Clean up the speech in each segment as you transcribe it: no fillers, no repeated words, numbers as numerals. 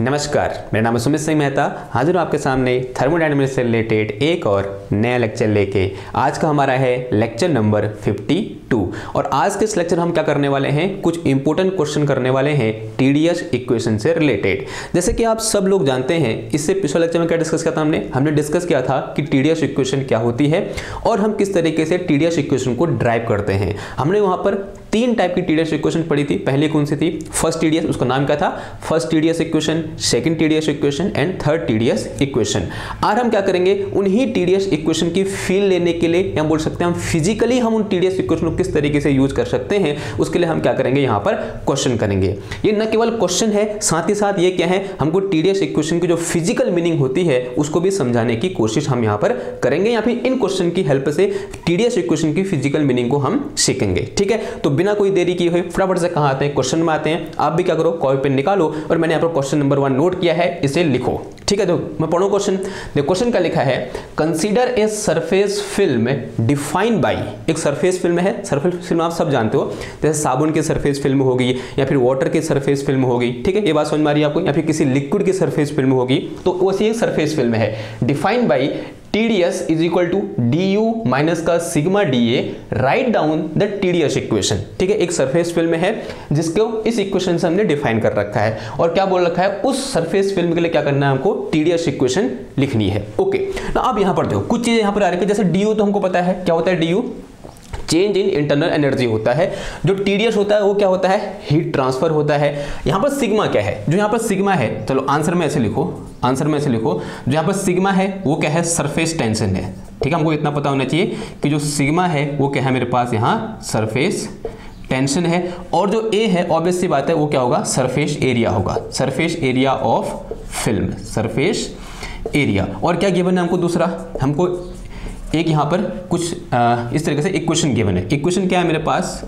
नमस्कार, मेरा नाम है सुमित सिंह मेहता। हाजिर हूँ आपके सामने थर्मोडायनामिक्स से रिलेटेड एक और नया लेक्चर लेके। आज का हमारा है लेक्चर नंबर 52 और आज के इस लेक्चर हम क्या करने वाले हैं, कुछ इंपॉर्टेंट क्वेश्चन करने वाले हैं टीडीएस इक्वेशन से रिलेटेड। जैसे कि आप सब लोग जानते हैं, इससे पिछले लेक्चर में क्या डिस्कस किया था हमने डिस्कस किया था कि टीडीएस इक्वेशन क्या होती है और हम किस तरीके से टीडीएस इक्वेशन को ड्राइव करते हैं। हमने वहां पर 3 टाइप की टीडीएस इक्वेशन पढ़ी थी। पहली कौन सी थी? फर्स्ट टीडीएस, उसका नाम क्या था? First TDS equation, second TDS equation and third TDS equation. आज हम क्या करेंगे, उन्हीं टीडीएस इक्वेशन की फील लेने के लिए, या बोल सकते हैं हम फिजिकली हम उन टीडीएस इक्वेशन को किस तरीके से यूज कर सकते हैं, उसके लिए हम क्या करेंगे, यहाँ पर क्वेश्चन करेंगे। ये न केवल क्वेश्चन है, साथ ही साथ ये क्या है, हमको टीडीएस इक्वेशन की जो फिजिकल मीनिंग होती है उसको भी समझाने की कोशिश हम यहाँ पर करेंगे, या फिर इन क्वेश्चन की हेल्प से टीडीएस इक्वेशन की फिजिकल मीनिंग को हम सीखेंगे। ठीक है, तो बिना कोई देरी किए हुए फटाफट से कहां आते हैं, क्वेश्चन में आते हैं। आप भी क्या करो, कॉपी पेन निकालो और मैंने यहाँ पर क्वेश्चन नंबर 1 नोट किया है, इसे लिखो। ठीक है, तो मैं पढ़ूं क्वेश्चन। देखो क्वेश्चन क्या लिखा है, consider a surface film defined by. एक सरफेस फिल्म है, सरफेस फिल्म आप सब जानते हो, जैसे साबुन की सरफेस फिल्म होगी या फिर वाटर की सरफेस फिल्म होगी। ठीक है, ये बात समझ में आ रही है आपको, या फिर किसी लिक्विड की सरफेस फिल्म होगी, तो वैसी एक सरफेस फिल्म है। Defined by TDS is equal to DU minus का sigma DA, write down the TDS equation. ठीक है, एक सरफेस फिल्म है जिसको इस इक्वेशन से हमने डिफाइन कर रखा है, और क्या बोल रखा है, उस सरफेस फिल्म के लिए क्या करना है, हमको TDS इक्वेशन लिखनी है। ओके, ना अब यहां पर देखो कुछ चीजें यहां पर आ रही है, जैसे DU तो हमको पता है क्या होता है, DU change in internal energy होता है। जो टीडीएस होता है वो क्या होता है, हीट ट्रांसफर होता है। यहाँ पर सिग्मा क्या है, जो यहाँ पर सिग्मा है, चलो आंसर में ऐसे लिखो, जो यहाँ पर सिग्मा है वो क्या है, सरफेस टेंशन है। ठीक है, हमको इतना पता होना चाहिए कि जो सिग्मा है वो क्या है मेरे पास, यहाँ सरफेस टेंशन है, और जो ए है ऑब्वियस सी बात है वो क्या होगा, सरफेस एरिया होगा, surface area of film, surface area. और क्या गिवन है हमको, दूसरा हमको एक यहाँ पर कुछ इस तरीके से इक्वेशन गिवन है। इक्वेशन क्या है मेरे पास,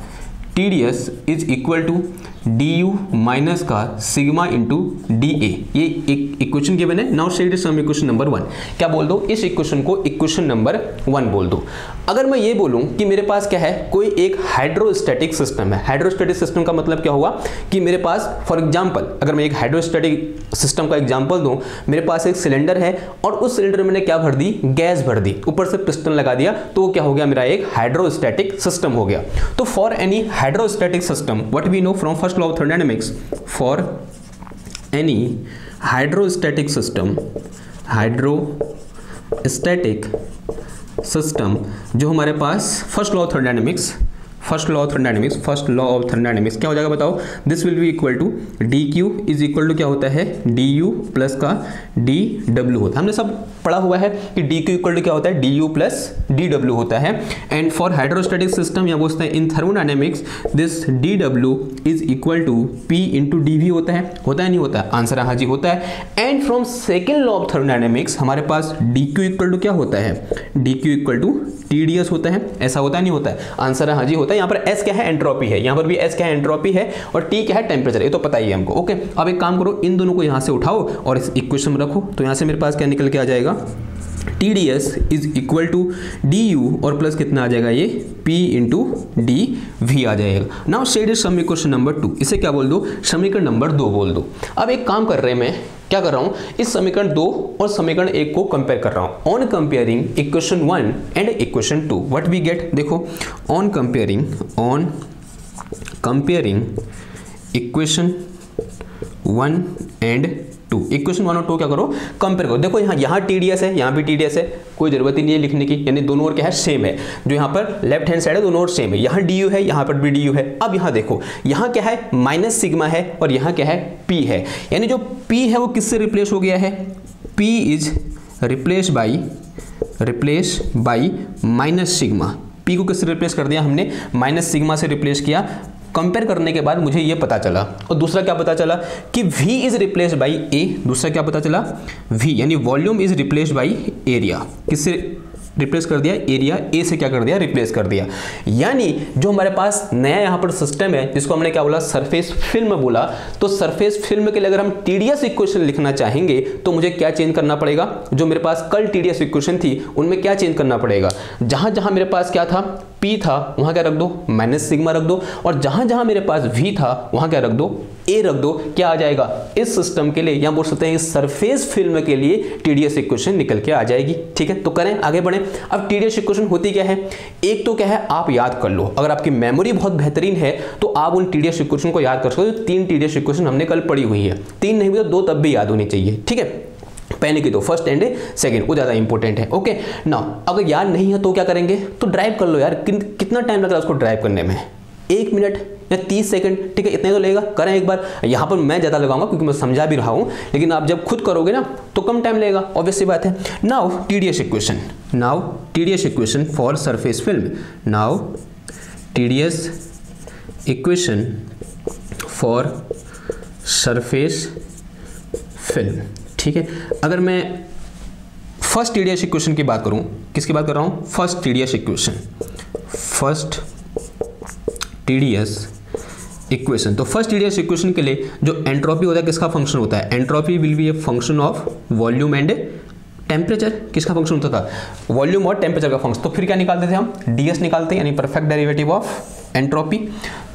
TDS is equal to DU minus का सिग्मा इंटू DA, ये एक इक्वेशन गिवन है। Now state some equation number 1। क्या बोल दो, इस इक्वेशन को इक्वेशन नंबर 1 बोल दो। अगर मैं ये बोलूं कि मेरे पास क्या है, कोई एक हाइड्रोस्टैटिक सिस्टम है। हाइड्रोस्टैटिक सिस्टम का मतलब क्या हुआ कि मेरे पास फॉर एग्जांपल, अगर मैं एक हाइड्रोस्टैटिक सिस्टम का एग्जांपल दूं, मेरे पास एक सिलेंडर है और उस सिलेंडर में मैंने क्या भर दी, गैस भर दी, ऊपर से पिस्टन लगा दिया, तो क्या हो गया, मेरा एक हाइड्रोस्टैटिक सिस्टम हो गया। तो for any hydrostatic system what we know from first law of thermodynamics, for any hydrostatic system जो हमारे पास फर्स्ट लॉ ऑफ थर्मोडायनामिक्स क्या हो जाएगा बताओ, this will be equal to DQ is equal to क्या होता है, DU प्लस का DW होता है। हमने सब पढ़ा हुआ है कि DQ इक्वल टू क्या होता है, DU प्लस DW होता है। एंड फॉर हाइड्रोस्टैटिक सिस्टम या बोलते हैं in thermodynamics, this DW is equal to P into DV होता है नहीं होता है, आंसर हाँ जी होता है। And from second law of thermodynamics हमारे पास DQ इक्वल टू क्या होता है, DQ इक्वल टू TDS होता है, ऐसा होता है नहीं होता है, आंसर हाँ जी होता है। यहाँ पर S क्या है, एंट्रोपी है, यहाँ पर भी S क्या है, एंट्रोपी है, और T क्या है, टेम्परेचर, ये तो पता ही है हमको। ओके, अब एक काम करो, इन दोनों को यहाँ से उठाओ और इस इक्वेशन में रखो, तो यहाँ से मेरे पास क्या निकल के आ जाएगा, TDS is equal to DU और प्लस कितना आ जाएगा, ये P इंटू DV आ जाएगा। Now state some equation number 2, इसे क्या बोल दो, समीकरण नंबर 2 बोल दो। अब एक काम कर रहे हैं, मैं क्या कर रहा हूं, इस समीकरण 2 और समीकरण 1 को कंपेयर कर रहा हूं। On comparing equation 1 and equation 2 what we get, देखो on comparing equation 1 and 2, equation 1 और 2 क्या करो, कंपेयर करो। देखो यहाँ TDS है, यहाँ भी TDS है, कोई जरूरत ही नहीं है लिखने की, यानी दोनों ओर क्या है, सेम है। जो यहाँ पर लेफ्ट हैंड साइड है दोनों ओर सेम है, यहाँ DU है, यहाँ पर भी DU है। अब यहाँ देखो, यहाँ क्या है, माइनस सिग्मा है और यहाँ क्या है, P है, यानी जो P है वो किससे रिप्लेस हो गया है, P is replace by minus sigma. P को किससे रिप्लेस कर दिया हमने, माइनस सिग्मा से रिप्लेस किया। कंपेयर करने के बाद मुझे ये पता चला, और दूसरा क्या पता चला कि V is replaced by A, दूसरा क्या पता चला, V यानी volume is replaced by area, किससे रिप्लेस कर दिया, एरिया, ए से क्या कर दिया, रिप्लेस कर दिया। यानी जो हमारे पास नया यहाँ पर सिस्टम है जिसको हमने क्या बोला, सरफेस फिल्म बोला, तो सरफेस फिल्म के लिए अगर हम टीडीएस इक्वेशन लिखना चाहेंगे तो मुझे क्या चेंज करना पड़ेगा, जो मेरे पास कल टीडीएस इक्वेशन थी उनमें क्या चेंज करना पड़ेगा, जहां जहां मेरे पास क्या था, P था वहाँ क्या रख दो, माइनस सिग्मा रख दो, और जहाँ जहाँ मेरे पास V था वहाँ क्या रख दो, A रख दो। क्या आ जाएगा, इस सिस्टम के लिए या बोल सकते हैं इस सरफेस फिल्म के लिए TDS इक्वेशन निकल के आ जाएगी। ठीक है, तो करें आगे बढ़ें। अब TDS इक्वेशन होती क्या है, एक तो क्या है आप याद कर लो, अगर आपकी मेमोरी बहुत बेहतरीन है तो आप उन TDS इक्वेशन को याद कर सकते हो। 3 TDS इक्वेशन हमने कल पढ़ी हुई है, 3 नहीं भी तो 2 तब भी याद होनी चाहिए। ठीक है, पहले की तो फर्स्ट एंड सेकंड वो ज़्यादा इंपॉर्टेंट है। ओके ना, अगर याद नहीं है तो क्या करेंगे, तो ड्राइव कर लो यार। कितना टाइम लगता है उसको ड्राइव करने में, 1 मिनट या 30 सेकंड, ठीक है, इतने तो लगेगा। करें एक बार, यहाँ पर मैं ज़्यादा लगाऊंगा क्योंकि मैं समझा भी रहा हूँ, लेकिन आप जब खुद करोगे ना तो कम टाइम लगेगा, ऑब्वियस सी बात है। Now TDS equation for surface film, now TDS equation for surface film. ठीक है, अगर मैं फर्स्ट TDS इक्वेशन की बात करूं, किसकी बात कर रहा हूं, फर्स्ट TDS इक्वेशन। तो फर्स्ट TDS इक्वेशन के लिए जो एंट्रोपी होता है किसका फंक्शन होता है, entropy will be a function of volume and temperature. किसका फंक्शन होता था, वॉल्यूम और टेम्परेचर का फंक्शन। तो फिर क्या निकालते थे हम, DS निकालते हैं, यानी परफेक्ट डेरिवेटिव ऑफ एंट्रोपी।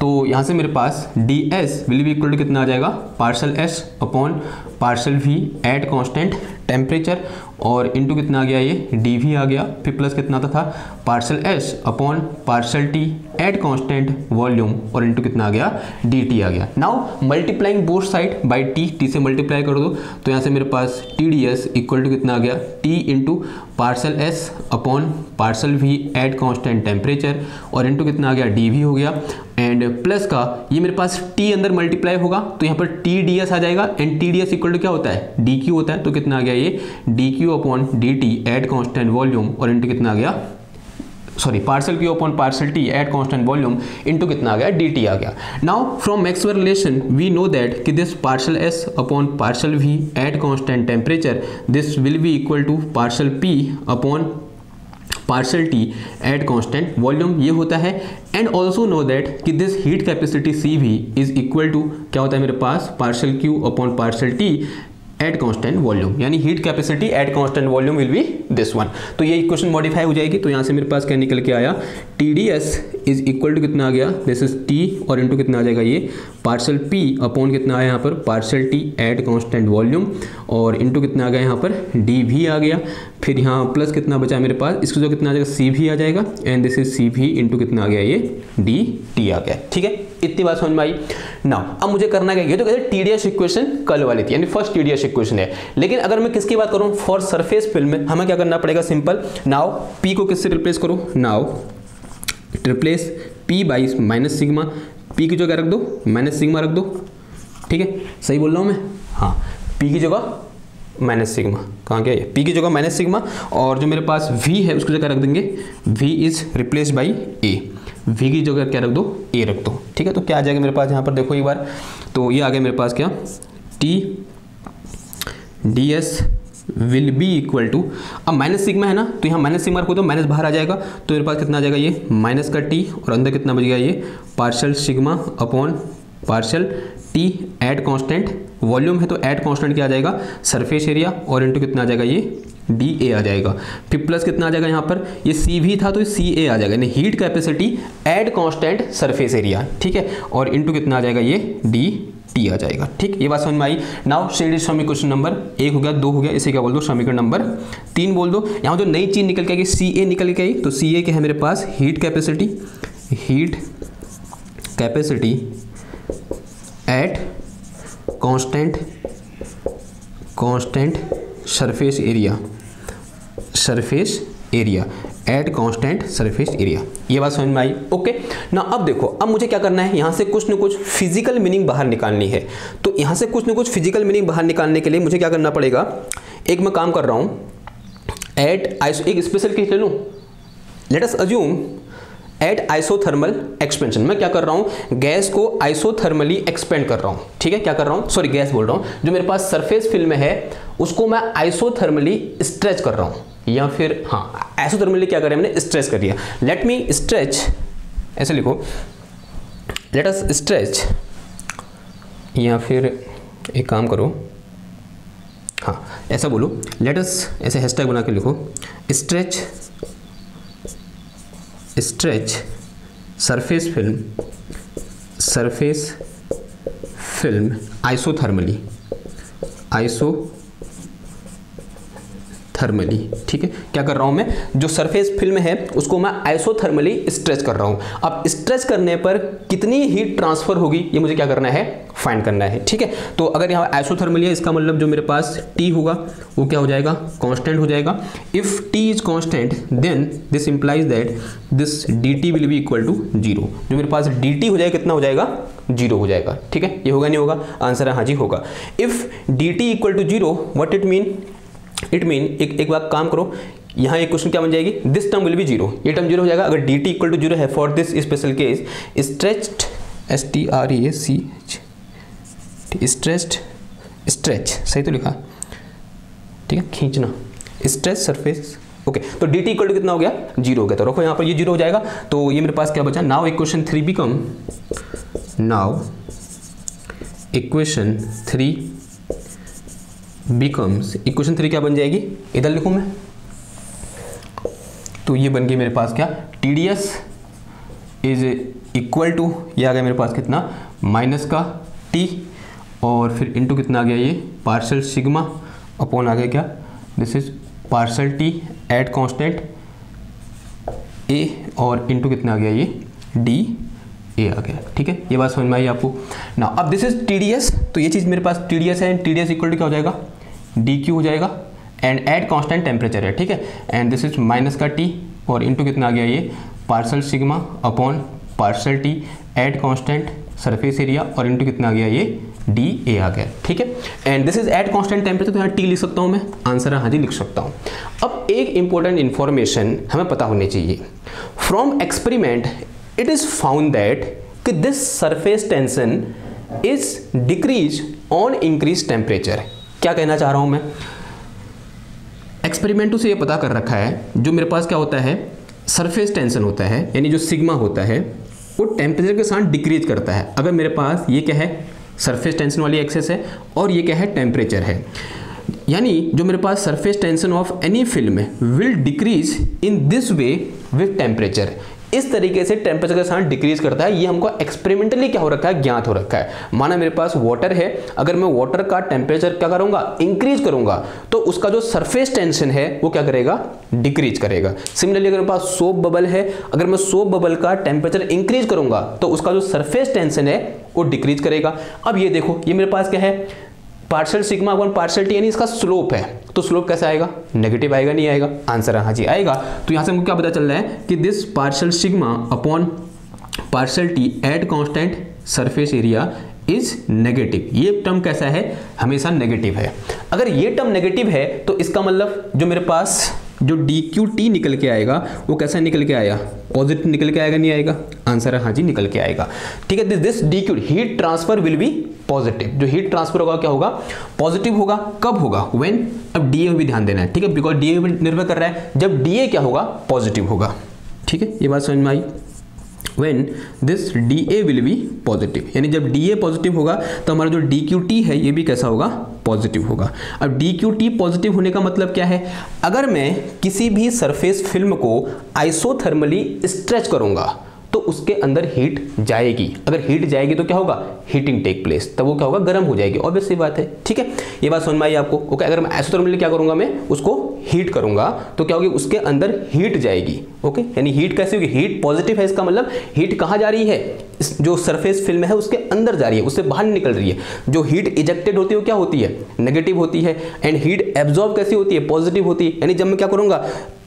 तो यहाँ से मेरे पास DS will be equal to कितना आ जाएगा, partial S upon partial V at constant temperature, और इनटू कितना आ गया, ये dV आ गया, फिर प्लस कितना था partial S upon partial T at constant volume, और इनटू कितना आ गया, dt आ गया। Now multiplying both side by T से मल्टीप्लाई कर दो, तो यहाँ से मेरे पास TDS इक्वल टू कितना आ गया, T into partial S upon partial V at constant temperature, और इनटू कितना आ गया, dV हो गया, एंड प्लस का ये मेरे पास T अंदर मल्टीप्लाई होगा तो यहाँ पर TDS आ जाएगा, एंड TDS इक्वल टू क्या होता है, DQ होता है। तो कितना आ गया, ये DQ upon DT at constant volume, और इनटू कितना आ गया, sorry partial Q upon partial T at constant volume, into कितना आ गया, dt आ गया। Now from Maxwell relation we know that कि this partial S upon partial V at constant temperature this will be equal to partial P upon partial T at constant volume, ये होता है। And also know that कि this heat capacity CV is equal to क्या होता है मेरे पास, partial Q upon partial T at constant volume, यानी heat capacity at constant volume will be this one. तो ये इक्वेशन मॉडिफाई हो जाएगी। तो यहाँ से मेरे पास क्या निकल के आया, TDS इज इक्वल टू कितना आ गया, दिस इज T, और इनटू कितना आ जाएगा, ये पार्शल P अपॉन कितना आया यहाँ पर, partial T at constant volume, और इनटू कितना आ गया यहाँ पर, dV आ गया, फिर यहाँ प्लस कितना बचा मेरे पास, इसको जो कितना आ जाएगा, CV आ जाएगा, and this is CV into कितना आ गया, ये dt आ गया। ठीक है, इतनी बात समझ में आई। नाउ अब मुझे करना क्या, ये तो कहते हैं TDS इक्वेशन कल वाली थी, यानी फर्स्ट TDS इक्वेशन है। लेकिन अगर मैं किसकी बात करूं, फॉर सरफेस फिल्म में हमें क्या करना पड़ेगा, सिंपल। नाउ P को किससे रिप्लेस करो, now replace P by minus sigma, P की जगह रख दो माइनस सिग्मा रख दो। ठीक है, सही बोल रहा हूं मैं, हाँ, P की जगह माइनस सिग्मा, कहाँ गया ये, P की जगह माइनस सिग्मा, और जो मेरे पास V है उसकी जगह रख देंगे V is replace by A, V की जगह क्या रख दो, A रख दो। ठीक है, तो क्या आ जाएगा मेरे पास यहाँ पर, देखो एक बार, तो ये आ गया मेरे पास क्या, TDS will be equal to, अब माइनस सिग्मा है ना, तो यहाँ माइनस सिग्मा रखो तो माइनस बाहर आ जाएगा, तो मेरे पास कितना आ जाएगा, ये माइनस का T, और अंदर कितना बच गया, ये partial sigma upon partial T at constant volume है, तो एट कांस्टेंट क्या आ जाएगा, सरफेस एरिया, और इनटू कितना आ जाएगा, ये dA आ जाएगा, फिर प्लस कितना आ जाएगा यहाँ पर, ये CV था तो ये CA आ जाएगा, यानी heat capacity at constant surface area. ठीक है, और इनटू कितना आ जाएगा, ये dt आ जाएगा। ठीक, ये बात समझ में आई। नाउ शेड समीकरण क्वेश्चन नंबर 1 हो गया, 2 हो गया, इसे क्या बोल दो, समीकरण नंबर 3 बोल दो। यहाँ जो नई चीज निकल के आई, CA निकल के आई, तो CA क्या है मेरे पास, heat capacity at constant surface area at constant surface area. ये बात समझ में आई। ओके ना, अब देखो, अब मुझे क्या करना है, यहाँ से कुछ न कुछ फिजिकल मीनिंग बाहर निकालनी है। तो यहाँ से कुछ न कुछ फिजिकल मीनिंग बाहर निकालने के लिए मुझे क्या करना पड़ेगा, एक मैं काम कर रहा हूँ, एक स्पेशल केस ले लूँ, let us assume at isothermal expansion. मैं क्या कर रहा हूँ, गैस को आइसोथर्मली एक्सपेंड कर रहा हूँ। ठीक है, क्या कर रहा हूँ, सॉरी गैस बोल रहा हूँ, जो मेरे पास सरफेस फिल्म है उसको मैं आइसोथर्मली स्ट्रेच कर रहा हूँ, या फिर हाँ आइसोथर्मली क्या करें, मैंने स्ट्रेच कर दिया। लेट मी स्ट्रेच, ऐसे लिखो, लेट अस स्ट्रेच, या फिर एक काम करो, हाँ ऐसा बोलो, लेट अस, ऐसे हैशटैग बना के लिखो, stretch stretch surface film isothermally, ठीक है। क्या कर रहा हूं मैं, जो सरफेस फिल्म है उसको मैं आइसोथर्मली स्ट्रेच कर रहा हूं। अब स्ट्रेच करने पर कितनी हीट ट्रांसफर होगी ये मुझे क्या करना है, फाइंड करना है, ठीक है। तो अगर यहाँ आइसोथर्मली है, इसका मतलब जो मेरे पास T होगा वो क्या हो जाएगा, कांस्टेंट हो जाएगा। If T is constant then this implies that this dt will be equal to 0। जो मेरे पास dt हो जाएगा कितना हो जाएगा, 0 हो जाएगा, ठीक है। ये होगा नहीं होगा, आंसर है हाँ जी होगा। If dt equal to 0 what it mean, एक बार काम करो, यहाँ एक क्वेश्चन क्या बन जाएगी, दिस टर्म विल बी 0, ये टर्म 0 हो जाएगा। अगर dt इक्वल टू 0 है for this special case stretched stretch सही तो लिखा, ठीक है, खींचना, स्ट्रेच सरफेस, ओके। तो dt इक्वल टू कितना हो गया, 0 हो गया। तो रखो यहाँ पर ये 0 हो जाएगा। तो ये मेरे पास क्या बचा, now equation 3 become, now equation 3 becomes, equation 3 क्या बन जाएगी, इधर लिखूं मैं, तो ये बन गई मेरे पास क्या, TDS इज इक्वल टू, ये आ गया मेरे पास कितना, माइनस का T और फिर इनटू कितना आ गया, ये पार्शल सिग्मा अपॉन आ गया क्या, this is partial T at constant A और इनटू कितना आ गया, ये D A आ गया, ठीक है। ये बात समझ में आई आपको ना। अब दिस इज TDS, तो ये चीज़ मेरे पास TDS है, TDS इक्वल टू क्या हो जाएगा, DQ हो जाएगा एंड एट कांस्टेंट टेम्परेचर है, ठीक है। एंड दिस इज माइनस का T और इनटू कितना आ गया, ये partial sigma upon partial T at constant surface area और इनटू कितना आ गया, ये DA आ गया, ठीक है। And this is at constant temperature, तो यहाँ T लिख सकता हूँ मैं, आंसर है हाँ जी लिख सकता हूँ। अब एक इंपॉर्टेंट इंफॉर्मेशन हमें पता होनी चाहिए, from experiment it is found that कि this surface tension is decrease on increase temperature. क्या कहना चाह रहा हूं मैं, एक्सपेरिमेंटों से ये पता कर रखा है, जो मेरे पास क्या होता है, सरफेस टेंशन होता है, यानी जो सिग्मा होता है वो टेम्परेचर के साथ डिक्रीज करता है। अगर मेरे पास ये क्या है, सरफेस टेंशन वाली एक्सेस है और ये क्या है, टेम्परेचर है, यानी जो मेरे पास surface tension of any film will decrease in this way with temperature, इस तरीके से टेम्परेचर के साथ डिक्रीज करता है। ये हमको एक्सपेरिमेंटली क्या हो रखा है, ज्ञात हो रखा है। माना मेरे पास वाटर है, अगर मैं वाटर का टेम्परेचर क्या करूंगा, इंक्रीज करूंगा, तो उसका जो सरफेस टेंशन है वो क्या करेगा, डिक्रीज करेगा। सिमिलरली अगर मेरे पास सोप बबल है, अगर मैं सोप बबल का टेम्परेचर इंक्रीज करूंगा तो उसका जो सरफेस टेंशन है वो डिक्रीज करेगा। अब ये देखो, ये मेरे पास क्या है, partial sigma upon partial T, यानी इसका स्लोप है, तो स्लोप कैसा आएगा, नेगेटिव आएगा, नहीं आएगा, आंसर हाँ जी आएगा। तो यहाँ से हमको क्या पता चल रहा है कि this partial sigma upon partial T at constant surface area is negative. ये टर्म कैसा है, हमेशा नेगेटिव है। अगर ये टर्म नेगेटिव है तो इसका मतलब जो मेरे पास जो DQT निकल के आएगा वो कैसा निकल के आया, पॉजिटिव निकल के आएगा, नहीं आएगा, आंसर है हाँ जी निकल के आएगा, ठीक है। This DQ heat transfer will be positive, जो हीट ट्रांसफर होगा क्या होगा, पॉजिटिव होगा। कब होगा, व्हेन, अब DA भी ध्यान देना है, ठीक है, बिकॉज DA भी निर्भर कर रहा है, जब DA क्या होगा, पॉजिटिव होगा, ठीक है। ये बात समझ में आई, when this DA will be positive, यानी जब DA पॉजिटिव होगा तो हमारा जो DQT है ये भी कैसा होगा, पॉजिटिव होगा। अब DQT पॉजिटिव होने का मतलब क्या है, अगर मैं किसी भी सरफेस फिल्म को आइसोथर्मली स्ट्रेच करूंगा तो उसके अंदर हीट जाएगी। अगर हीट जाएगी तो क्या होगा, हीटिंग टेक प्लेस, तब वो क्या होगा, गर्म हो जाएगी, ऑब्वियस सी बात है, ठीक है। ये बात समझ में आई आपको, ओके। अगर मैं आइसोथर्मली क्या करूंगा, मैं उसको हीट करूंगा तो क्या होगी, उसके अंदर हीट जाएगी, ओके। यानी हीट कैसे होगी, हीट पॉजिटिव है, इसका मतलब हीट कहाँ जा रही है, जो सरफेस फिल्म है उसके अंदर जा रही है, उससे बाहर निकल रही है। जो हीट इजेक्टेड होती है वो क्या होती है, नेगेटिव होती है। एंड हीट एब्जॉर्ब कैसी होती है, पॉजिटिव होती है। यानी जब मैं क्या करूंगा,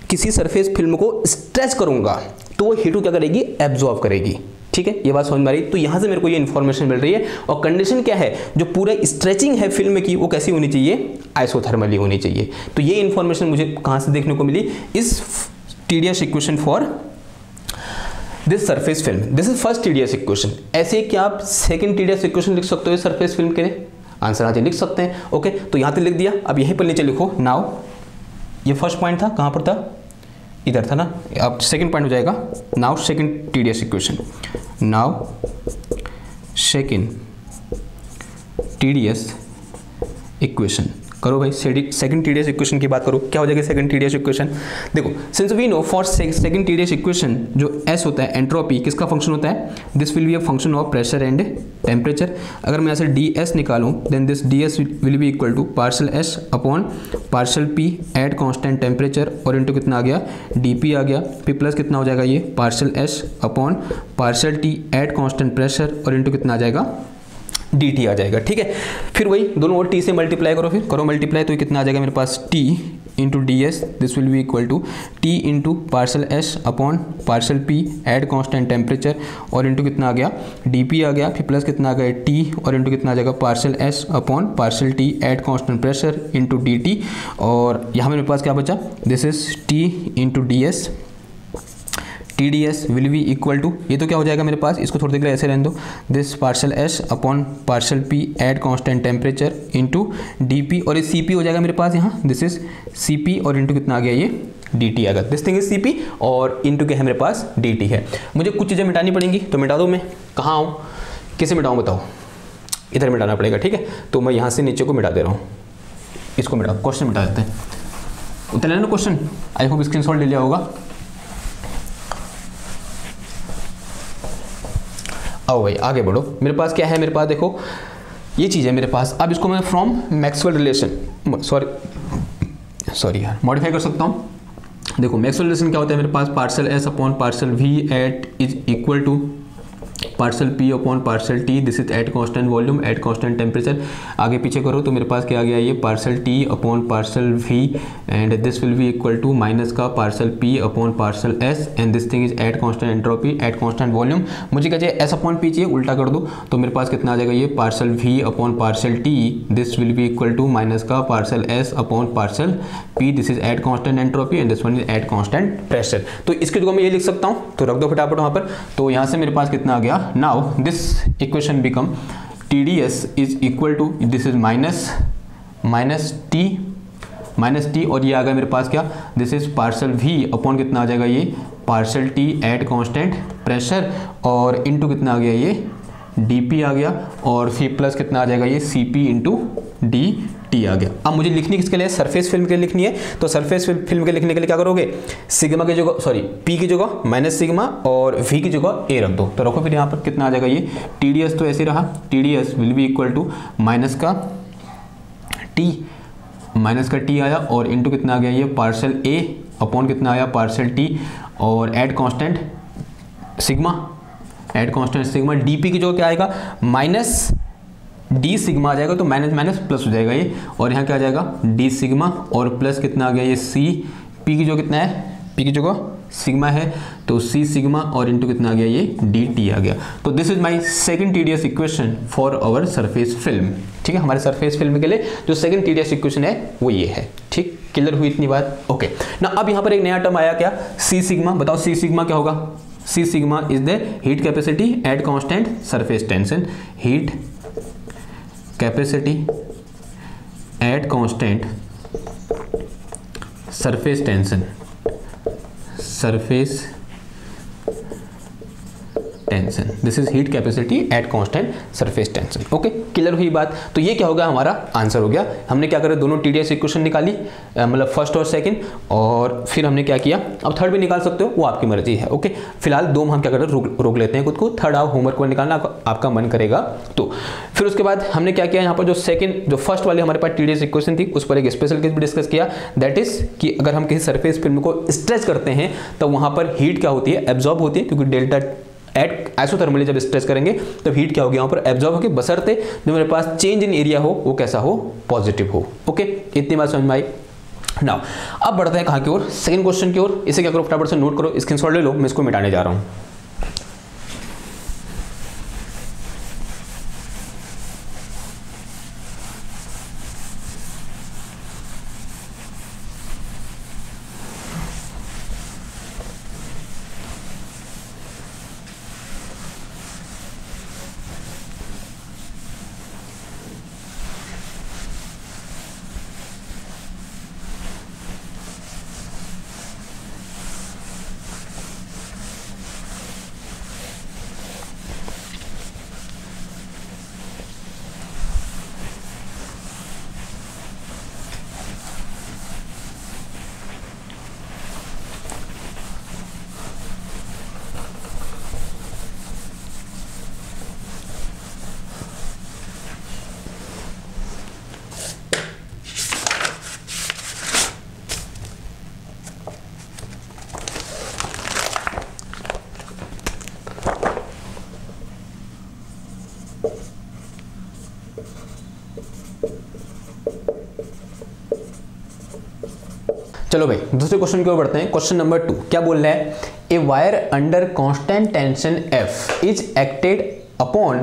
किसी सरफेस फिल्म को स्ट्रेच करूंगा तो वो हीट को क्या करेगी, एब्जॉर्ब करेगी, ठीक है। ये बात समझ में आ रही। तो यहां से मेरे को ये इन्फॉर्मेशन मिल रही है। और कंडीशन क्या है, जो पूरा स्ट्रेचिंग है फिल्म की वो कैसी होनी चाहिए, आइसोथर्मली होनी चाहिए। तो ये इन्फॉर्मेशन मुझे कहां से देखने को मिली, इस TDS equation for this surface film. This is first TDS equation. ऐसे क्या आप सेकंड TDS इक्वेशन लिख सकते हो इस सरफेस फिल्म के लिए, आंसर आज लिख सकते हैं, ओके। तो यहां तक लिख दिया। अब यहीं पर नीचे लिखो, नाउ ये फर्स्ट पॉइंट था, कहां पर था, इधर था ना, अब सेकंड पॉइंट हो जाएगा, now second TDS equation, now second TDS equation करो भाई, सेकंड TDS इक्वेशन की बात करो, क्या हो जाएगी सेकंड TDS इक्वेशन। देखो since we know for second TDS equation जो S होता है एंट्रोपी किसका फंक्शन होता है, this will be a function of pressure and temperature. अगर मैं ऐसे ds निकालूं then this ds will be equal to partial S upon partial P at constant temperature और इनटू कितना आ गया dP आ गया, फिर प्लस कितना हो जाएगा ये partial S upon partial T at constant pressure और इनटू कितना आ जाएगा dt आ जाएगा। ठीक है, फिर वही दोनों और t से मल्टीप्लाई करो, फिर करो मल्टीप्लाई तो ये कितना आ जाएगा मेरे पास t into ds, this will be equal to t into partial s upon partial p at constant temperature और इंटू कितना आ गया dp आ गया, फिर प्लस कितना आ गया t और इंटू कितना आ जाएगा partial s upon partial t at constant pressure into dt और यहाँ मेरे पास क्या बचा, this is t into ds, TDS will be equal to, ये तो क्या हो जाएगा मेरे पास, इसको थोड़ी देर के लिए ऐसे रहने दो, this partial S upon partial P at constant temperature into DP और ये CP हो जाएगा मेरे पास यहाँ, दिस इज CP और इंटू कितना आ गया ये DT आ गया, दिस थिंग इज CP और इंटू के है मेरे पास DT है। मुझे कुछ चीज़ें मिटानी पड़ेंगी तो मिटा दो, मैं कहाँ आऊँ कैसे मिटाऊँ बताओ, इधर मिटाना पड़ेगा। ठीक है, तो मैं यहाँ से नीचे को मिटा दे रहा हूँ, इसको मिटा, क्वेश्चन मिटा देते हैं, उतर लेना क्वेश्चन, आई होप स्क्रीनशॉट ले लिया होगा। आओ भाई आगे बढ़ो, मेरे पास क्या है, मेरे पास देखो ये चीज़ है मेरे पास, अब इसको मैं फ्रॉम मैक्सवेल रिलेशन सॉरी यार मॉडिफाई कर सकता हूँ। देखो मैक्सवेल रिलेशन क्या होता है मेरे पास, partial S upon partial V at is equal to partial P upon partial T, this is at constant volume at constant temperature. आगे पीछे करो तो मेरे पास क्या आ गया ये partial T upon partial V and this will be equal to minus का partial P upon partial S and this thing is at constant entropy at constant volume. मुझे क्या चाहिए S अपॉन P चाहिए, उल्टा कर दो तो मेरे पास कितना आ जाएगा ये partial V upon partial T, this will be equal to minus का partial S upon partial P, this is at constant entropy and this one is at constant pressure. तो इसकी जगह मैं ये लिख सकता हूँ, तो रख दो फटाफट वहाँ पर, तो यहाँ से मेरे पास कितना आ गया, now this equation become TDS is equal to this is minus t और ये आ गया मेरे पास क्या, this is parcel V upon कितना आ जाएगा ये partial T at constant pressure और इनटू कितना आ गया ये dP आ गया और फिर प्लस कितना आ जाएगा ये CP इंटू dt आ गया। अब मुझे लिखनी किसके लिए, सरफेस फिल्म के लिए लिखनी है, तो सरफेस फिल्म के लिखने के लिए क्या करोगे, सिग्मा की जगह P की जगह माइनस सिग्मा और V की जगह A रख दो, तो रखो फिर यहाँ पर कितना आ जाएगा ये TDS, तो ऐसे रहा TDS will be equal to minus का T आया और इंटू कितना आ गया ये पार्सल A अपॉन कितना आया पार्सल T और एट कांस्टेंट सिग्मा DP की जगह क्या आएगा माइनस D सिग्मा आ जाएगा, तो माइनस माइनस प्लस हो जाएगा ये और यहाँ क्या आ जाएगा D सिग्मा और प्लस कितना आ गया ये C, P की जगह कितना है, P की जगह सिग्मा है तो C सिग्मा और इंटू कितना आ गया ये DT आ गया। तो this is my second TDS equation for our surface film. ठीक है, हमारे सरफेस फिल्म के लिए जो सेकंड TDS इक्वेशन है वो ये है। ठीक, क्लियर हुई इतनी बात, ओके ना। अब यहाँ पर एक नया टर्म आया क्या, C सिग्मा, बताओ C सिग्मा क्या होगा, C sigma is the heat capacity at constant surface tension, heat capacity at constant surface tension, surface tension, this is heat capacity at constant surface tension. Okay, clear हुई बात। तो ये क्या होगा, हमारा आंसर हो गया। हमने क्या करा, दोनों TDS इक्वेशन निकाली, मतलब फर्स्ट और सेकंड, और फिर हमने क्या किया, अब थर्ड भी निकाल सकते हो, वो आपकी मर्जी है। ओके, फिलहाल दो में हम क्या कर रहे हैं, रोक लेते हैं खुद को, थर्ड आप होमवर्क को निकालना आपका मन करेगा तो। फिर उसके बाद हमने क्या किया, यहाँ पर जो फर्स्ट वाली हमारे पास TDS इक्वेशन थी उस पर एक स्पेशल केस भी डिस्कस किया, दैट इज कि अगर हम किसी सरफेस फिल्म को स्ट्रेच करते हैं तो वहां पर हीट क्या होती है, एब्जॉर्ब होती है, क्योंकि डेल्टा एट आइसोथर्मली जब स्ट्रेच करेंगे तब हीट क्या होगी यहाँ पर एब्जॉर्ब होगी, बशर्ते जो मेरे पास चेंज इन एरिया हो वो कैसा हो, पॉजिटिव हो। ओके, इतनी बात समझ में आई। नाउ अब बढ़ते हैं कहाँ की ओर, सेकंड क्वेश्चन की ओर। इसे क्या करो, फटाफट से नोट करो, स्क्रीनशॉट ले लो, मैं इसको मिटाने जा रहा हूँ। चलो भाई दूसरे क्वेश्चन की ओर बढ़ते हैं। क्वेश्चन नंबर 2 क्या बोल रहा है, a wire under constant tension F is acted upon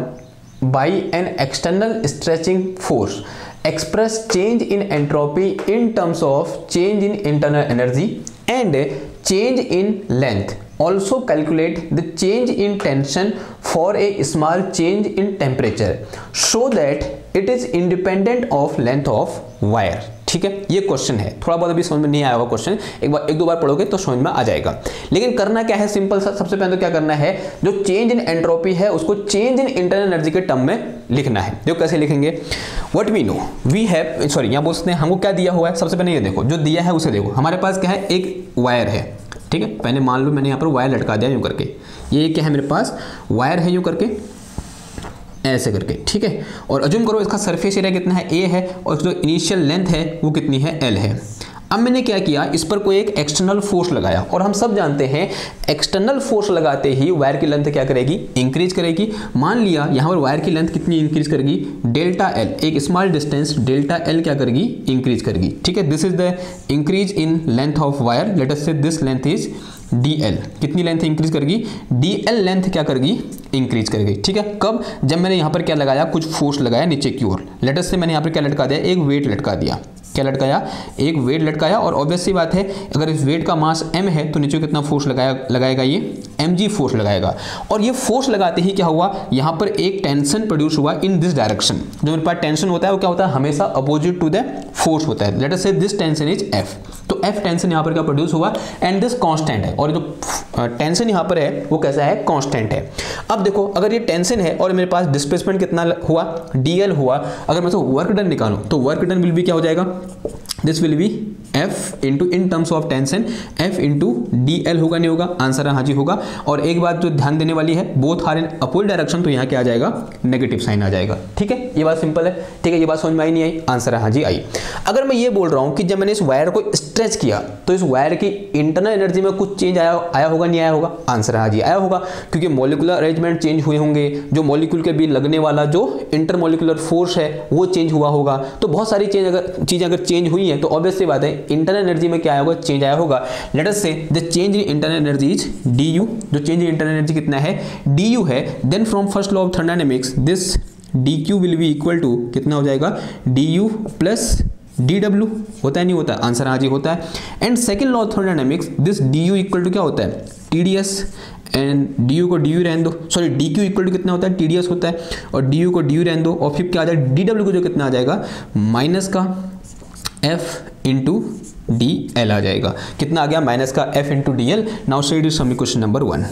by an external stretching force, express change in entropy in terms of change in internal energy and change in length. Also calculate the change in tension for a small change in temperature so that it is independent of length of wire. ठीक है, ये question है, थोड़ा बहुत अभी समझ में नहीं आया होगा क्वेश्चन, एक दो बार पढ़ोगे तो समझ में आ जाएगा। लेकिन करना क्या है, सिंपल सा, सबसे पहले तो क्या करना है, जो चेंज इन एंट्रोपी है उसको चेंज इन इंटरनल एनर्जी के टर्म में लिखना है। देखो कैसे लिखेंगे, what we know we have, sorry यहाँ बोल सकते हैं हमको क्या दिया हुआ है। सबसे पहले ये देखो जो दिया है उसे देखो, हमारे पास क्या है, एक वायर है, ठीक है। पहले मान लो मैंने यहाँ पर वायर लटका दिया यूँ करके, ये क्या है मेरे पास वायर है यूँ करके ऐसे करके, ठीक है। और अज्यूम करो इसका सरफेस एरिया कितना है, A है, और जो इनिशियल लेंथ है वो कितनी है, L है। अब मैंने क्या किया, इस पर कोई एक एक्सटर्नल फोर्स लगाया, और हम सब जानते हैं एक्सटर्नल फोर्स लगाते ही वायर की लेंथ क्या करेगी, इंक्रीज करेगी। मान लिया यहाँ पर वायर की लेंथ कितनी इंक्रीज करेगी, डेल्टा L, एक स्मॉल डिस्टेंस डेल्टा L क्या करेगी, इंक्रीज करेगी, ठीक है। This is the increase in length of wire, late us से दिस लेंथ इज DL, कितनी लेंथ इंक्रीज करेगी, DL लेंथ क्या करेगी, इंक्रीज करेगी, ठीक है। कब, जब मैंने यहाँ पर क्या लगाया, कुछ फोर्स लगाया नीचे की ओर, लेट अस से मैंने यहाँ पर क्या लटका दिया, एक वेट लटका दिया, क्या लटकाया, एक वेट लटकाया। और ऑब्वियस सी बात है अगर इस वेट का मास m है तो नीचे कितना फोर्स लगाएगा, ये mg फोर्स लगाएगा। और ये फोर्स लगाते ही क्या हुआ, यहाँ पर एक टेंशन प्रोड्यूस हुआ इन दिस डायरेक्शन। जो मेरे पास टेंशन होता है वो क्या होता है, हमेशा अपोजिट टू द फोर्स होता है। लेट अस से दिस टेंशन इज F, तो F टेंशन यहाँ पर क्या प्रोड्यूस हुआ, एंड दिस कांस्टेंट है, और जो टेंशन यहाँ पर है वो कैसा है, कांस्टेंट है। अब देखो अगर ये टेंशन है और मेरे पास डिस्प्लेसमेंट कितना हुआ, DL हुआ, अगर मैं तो वर्क डन निकालूं तो वर्क डन विल भी क्या हो जाएगा, this will B F into in terms of tension F into DL होगा, नहीं होगा, आंसर हाँ जी होगा। और एक बात जो ध्यान देने वाली है, both are in opposite direction, तो यहाँ क्या आ जाएगा, नेगेटिव साइन आ जाएगा, ठीक है। ये बात सिंपल है, ठीक है, ये बात समझ में आई नहीं आई, आंसर हाँ जी आई। अगर मैं ये बोल रहा हूँ कि जब मैंने इस वायर को स्ट्रेच किया तो इस वायर की इंटरनल एनर्जी में कुछ चेंज आया होगा, नहीं आया होगा, आंसर हाँ जी आया होगा, क्योंकि मॉलिक्यूलर अरेंजमेंट चेंज हुए होंगे, जो मॉलिक्यूल के बीच लगने वाला जो इंटरमॉलिक्यूलर फोर्स है वो चेंज हुआ होगा। तो बहुत सारी चीजें अगर चेंज हुई है तो ऑब्वियस सी बात है इंटरनल एनर्जी में क्या आया होगा, चेंज आया होगा। Let us say the change in internal energy is du, जो चेंज इन इंटरनल एनर्जी कितना है, du है। Then from first law of thermodynamics this dq will be equal to कितना हो जाएगा, du प्लस dw, होता है नहीं होता, आंसर हाँ जी होता है। And second law of thermodynamics this du equal to क्या होता है, TdS, एंड du को du रहने दो, सॉरी dq इक्वल टू कितना होता है, TdS होता है, और du को du रहने दो, और फिर क्या आ जाएगा, dw को जो कितना आ जाएगा, माइनस का F इंटू DL आ जाएगा, कितना आ गया, माइनस का F into DL। Now say it is some question number 1,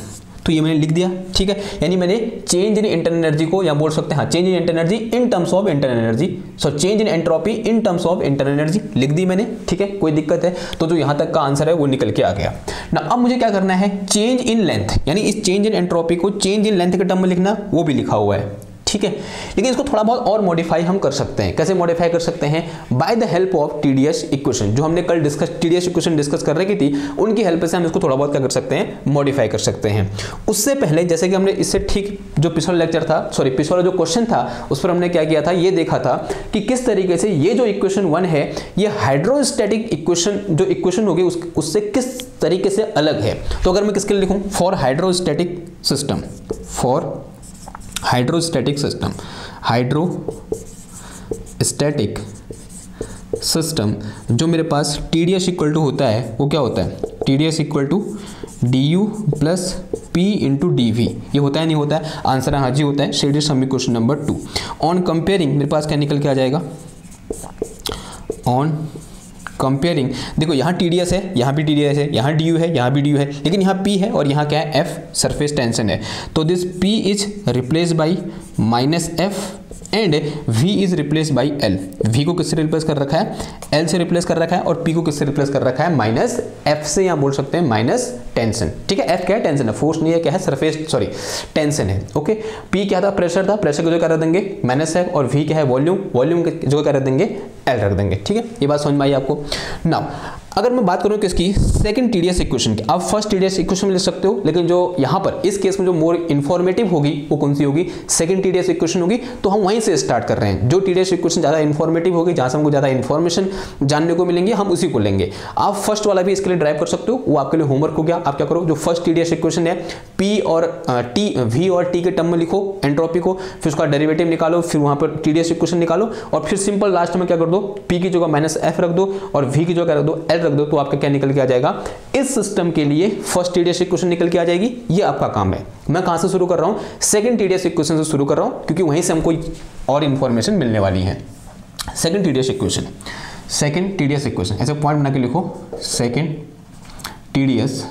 तो ये मैंने लिख दिया, ठीक है। यानी मैंने चेंज इन इंटरनल एनर्जी को, या बोल सकते हैं हाँ, change in internal energy in terms of internal energy, so change in entropy in terms of internal energy लिख दी मैंने, ठीक है। कोई दिक्कत है तो जो यहाँ तक का आंसर है वो निकल के आ गया ना। अब मुझे क्या करना है, चेंज इन लेंथ, यानी इस चेंज इन एंट्रोपी को चेंज इन लेंथ के टर्म में लिखना, वो भी लिखा हुआ है, ठीक है। लेकिन इसको थोड़ा बहुत और मॉडिफाई हम कर सकते हैं। कैसे मॉडिफाई कर सकते हैं, by the help of TdS equation, जो हमने कल TdS इक्वेशन डिस्कस कर रही थी, उनकी हेल्प से हम इसको थोड़ा बहुत क्या कर सकते हैं, मॉडिफाई कर सकते हैं। उससे पहले जैसे कि हमने इससे ठीक जो पिछला लेक्चर था, सॉरी पिछला जो क्वेश्चन था, उस पर हमने क्या किया था, ये देखा था कि किस तरीके से ये जो इक्वेशन 1 है ये हाइड्रोस्टैटिक इक्वेशन जो इक्वेशन होगी उससे किस तरीके से अलग है। तो अगर मैं किसके लिए लिखूं, for hydrostatic system, for hydrostatic system, hydrostatic system जो मेरे पास TdS इक्वल टू होता है वो क्या होता है, TdS equal to du plus P into dV, ये होता है नहीं होता है, आंसर हाँ जी होता है। शेड is some question number 2। On comparing मेरे पास क्या निकल के आ जाएगा, ऑन कंपेयरिंग, देखो यहाँ TdS है, यहाँ भी TdS है, यहाँ du है, यहाँ भी du है, लेकिन यहाँ P है और यहाँ क्या है, F सरफेस टेंशन है। तो this P is replace by minus F and V is replace by L। V को किससे रिप्लेस कर रखा है, L से रिप्लेस कर रखा है, और P को किससे रिप्लेस कर रखा है, माइनस F से, यहाँ बोल सकते हैं माइनस टेंशन, ठीक है। F क्या है, टेंशन है, फोर्स नहीं है, क्या है, सरफेस, सॉरी टेंशन है, ओके। P क्या था, प्रेशर था, प्रेशर को जो क्या रख देंगे, माइनस है, और V क्या है, वॉल्यूम, वॉल्यूम जो क्या रख देंगे, L रख देंगे, ठीक है। ये बात समझ में आई आपको। नाउ अगर मैं बात करूं किसकी, सेकंड टीडीएस इक्वेशन की, आप फर्स्ट टीडीएस इक्वेशन में लिख सकते हो, लेकिन जो यहां पर इस केस में जो मोर इंफॉर्मेटिव होगी वो कौन सी होगी, सेकंड टीडीएस इक्वेशन होगी। तो हम वहीं से स्टार्ट कर रहे हैं, जो टीडीएस इक्वेशन ज्यादा इंफॉर्मेटिव होगी, जहां से हमको ज्यादा इंफॉर्मेशन जानने को मिलेंगे, हम उसी को लेंगे। आप फर्स्ट वाला भी इसके लिए ड्राइव कर सकते हो, वो आपके लिए होमवर्क हो गया। आप क्या करो, जो फर्स्ट टीडीएस इक्वेशन है पी और टी, वी और टी के टर्म में लिखो एंट्रोपी को, फिर उसका डेरिवेटिव निकालो, फिर वहां पर टीडीएस इक्वेशन निकालो, और फिर सिंपल लास्ट में क्या कर दो, पी की जगह माइनस एफ रख दो और वी की जगह रख दो एल रख दो, तो आपका क्या निकल के आ जाएगा, इस सिस्टम के लिए फर्स्ट टीडीएस इक्वेशन निकल के आ जाएगी। ये आपका काम है। मैं कहां से शुरू कर रहा हूं, सेकंड टीडीएस इक्वेशन से शुरू कर रहा हूं, क्योंकि वहीं से हमको और इंफॉर्मेशन मिलने वाली है। Second TDS equation, second TDS equation ऐसे पॉइंट बना के लिखो, सेकंड टीडीएस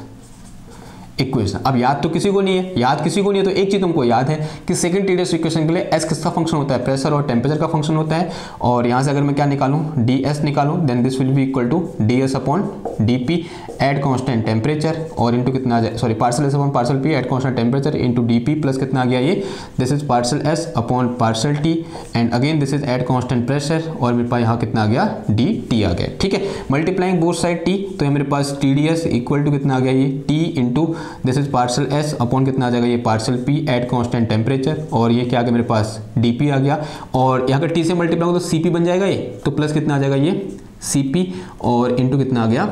इक्वेशन। अब याद तो किसी को नहीं है, याद किसी को नहीं है, तो एक चीज तुमको याद है कि सेकंड टीडीएस इक्वेशन के लिए एस किसका फंक्शन होता है, प्रेशर और टेम्परेचर का फंक्शन होता है। और यहां से अगर मैं क्या निकालूं, डी एस निकालूं, then this will be equal to D S upon D P at constant temperature और इंटू कितना आ जाए, sorry partial S upon partial P at constant temperature into D P plus कितना आ गया ये, this is partial S upon partial T and again this is at constant pressure, और मेरे पास यहाँ कितना आ गया, डी टी आ गया। ठीक है, मल्टीप्लाइंग बोथ साइड टी, तो मेरे पास T D S equal to कितना आ गया, ये T into this is partial S upon कितना आ जाएगा, ये partial P at constant temperature, और ये क्या आ गया मेरे पास, डीपी आ गया, और यहाँ का टी से मल्टीप्लाई होगा तो सीपी बन जाएगा ये, तो प्लस कितना आ जाएगा ये सीपी और इंटू कितना आ गया,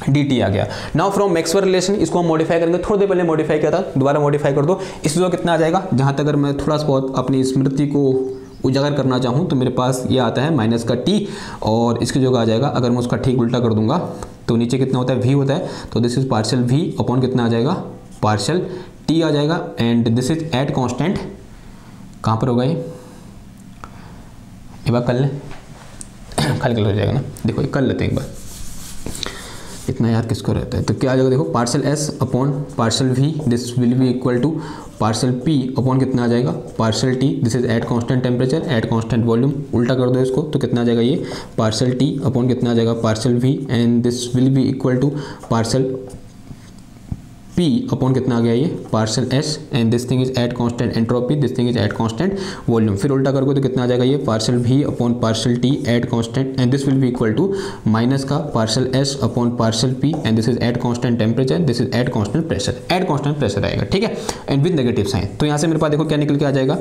dt आ गया। नाउ फ्रॉम मैक्सवेल रिलेशन इसको हम मॉडिफाई करेंगे, थोड़ी देर पहले मॉडिफाई किया था, दोबारा मॉडिफाई कर दो। इसमें कितना आ जाएगा, जहां तक अगर मैं थोड़ा सा बहुत अपनी स्मृति को उजागर करना चाहूँ तो मेरे पास ये आता है माइनस का टी, और इसकी जगह आ जाएगा, अगर मैं उसका ठीक उल्टा कर दूंगा तो नीचे कितना होता है, वी होता है, तो this is partial V upon कितना आ जाएगा, पार्शियल टी आ जाएगा, and this is at constant, कहाँ पर होगा ये बार कर लें, खाली कलर हो जाएगा ना, देखो ये कर लेते हैं एक बार, इतना याद किसको रहता है। तो क्या आ जाएगा, देखो partial S upon partial V, this will be equal to partial P upon कितना आ जाएगा, partial T, this is at constant temperature at constant volume, उल्टा कर दो इसको तो कितना आ जाएगा ये, पार्शियल टी अपॉन कितना आ जाएगा, partial V, and this will be equal to partial P upon कितना आ गया ये, partial S, and this thing is at constant entropy, this thing is at constant volume, फिर उल्टा करोगे तो कितना आ जाएगा ये, partial V upon partial T at constant, and this will be equal to minus का partial S upon partial P, and this is at constant temperature, this is at constant pressure, eight constant pressure आएगा। ठीक है, and with negative sign, तो यहाँ से मेरे पास देखो क्या निकल के आ जाएगा,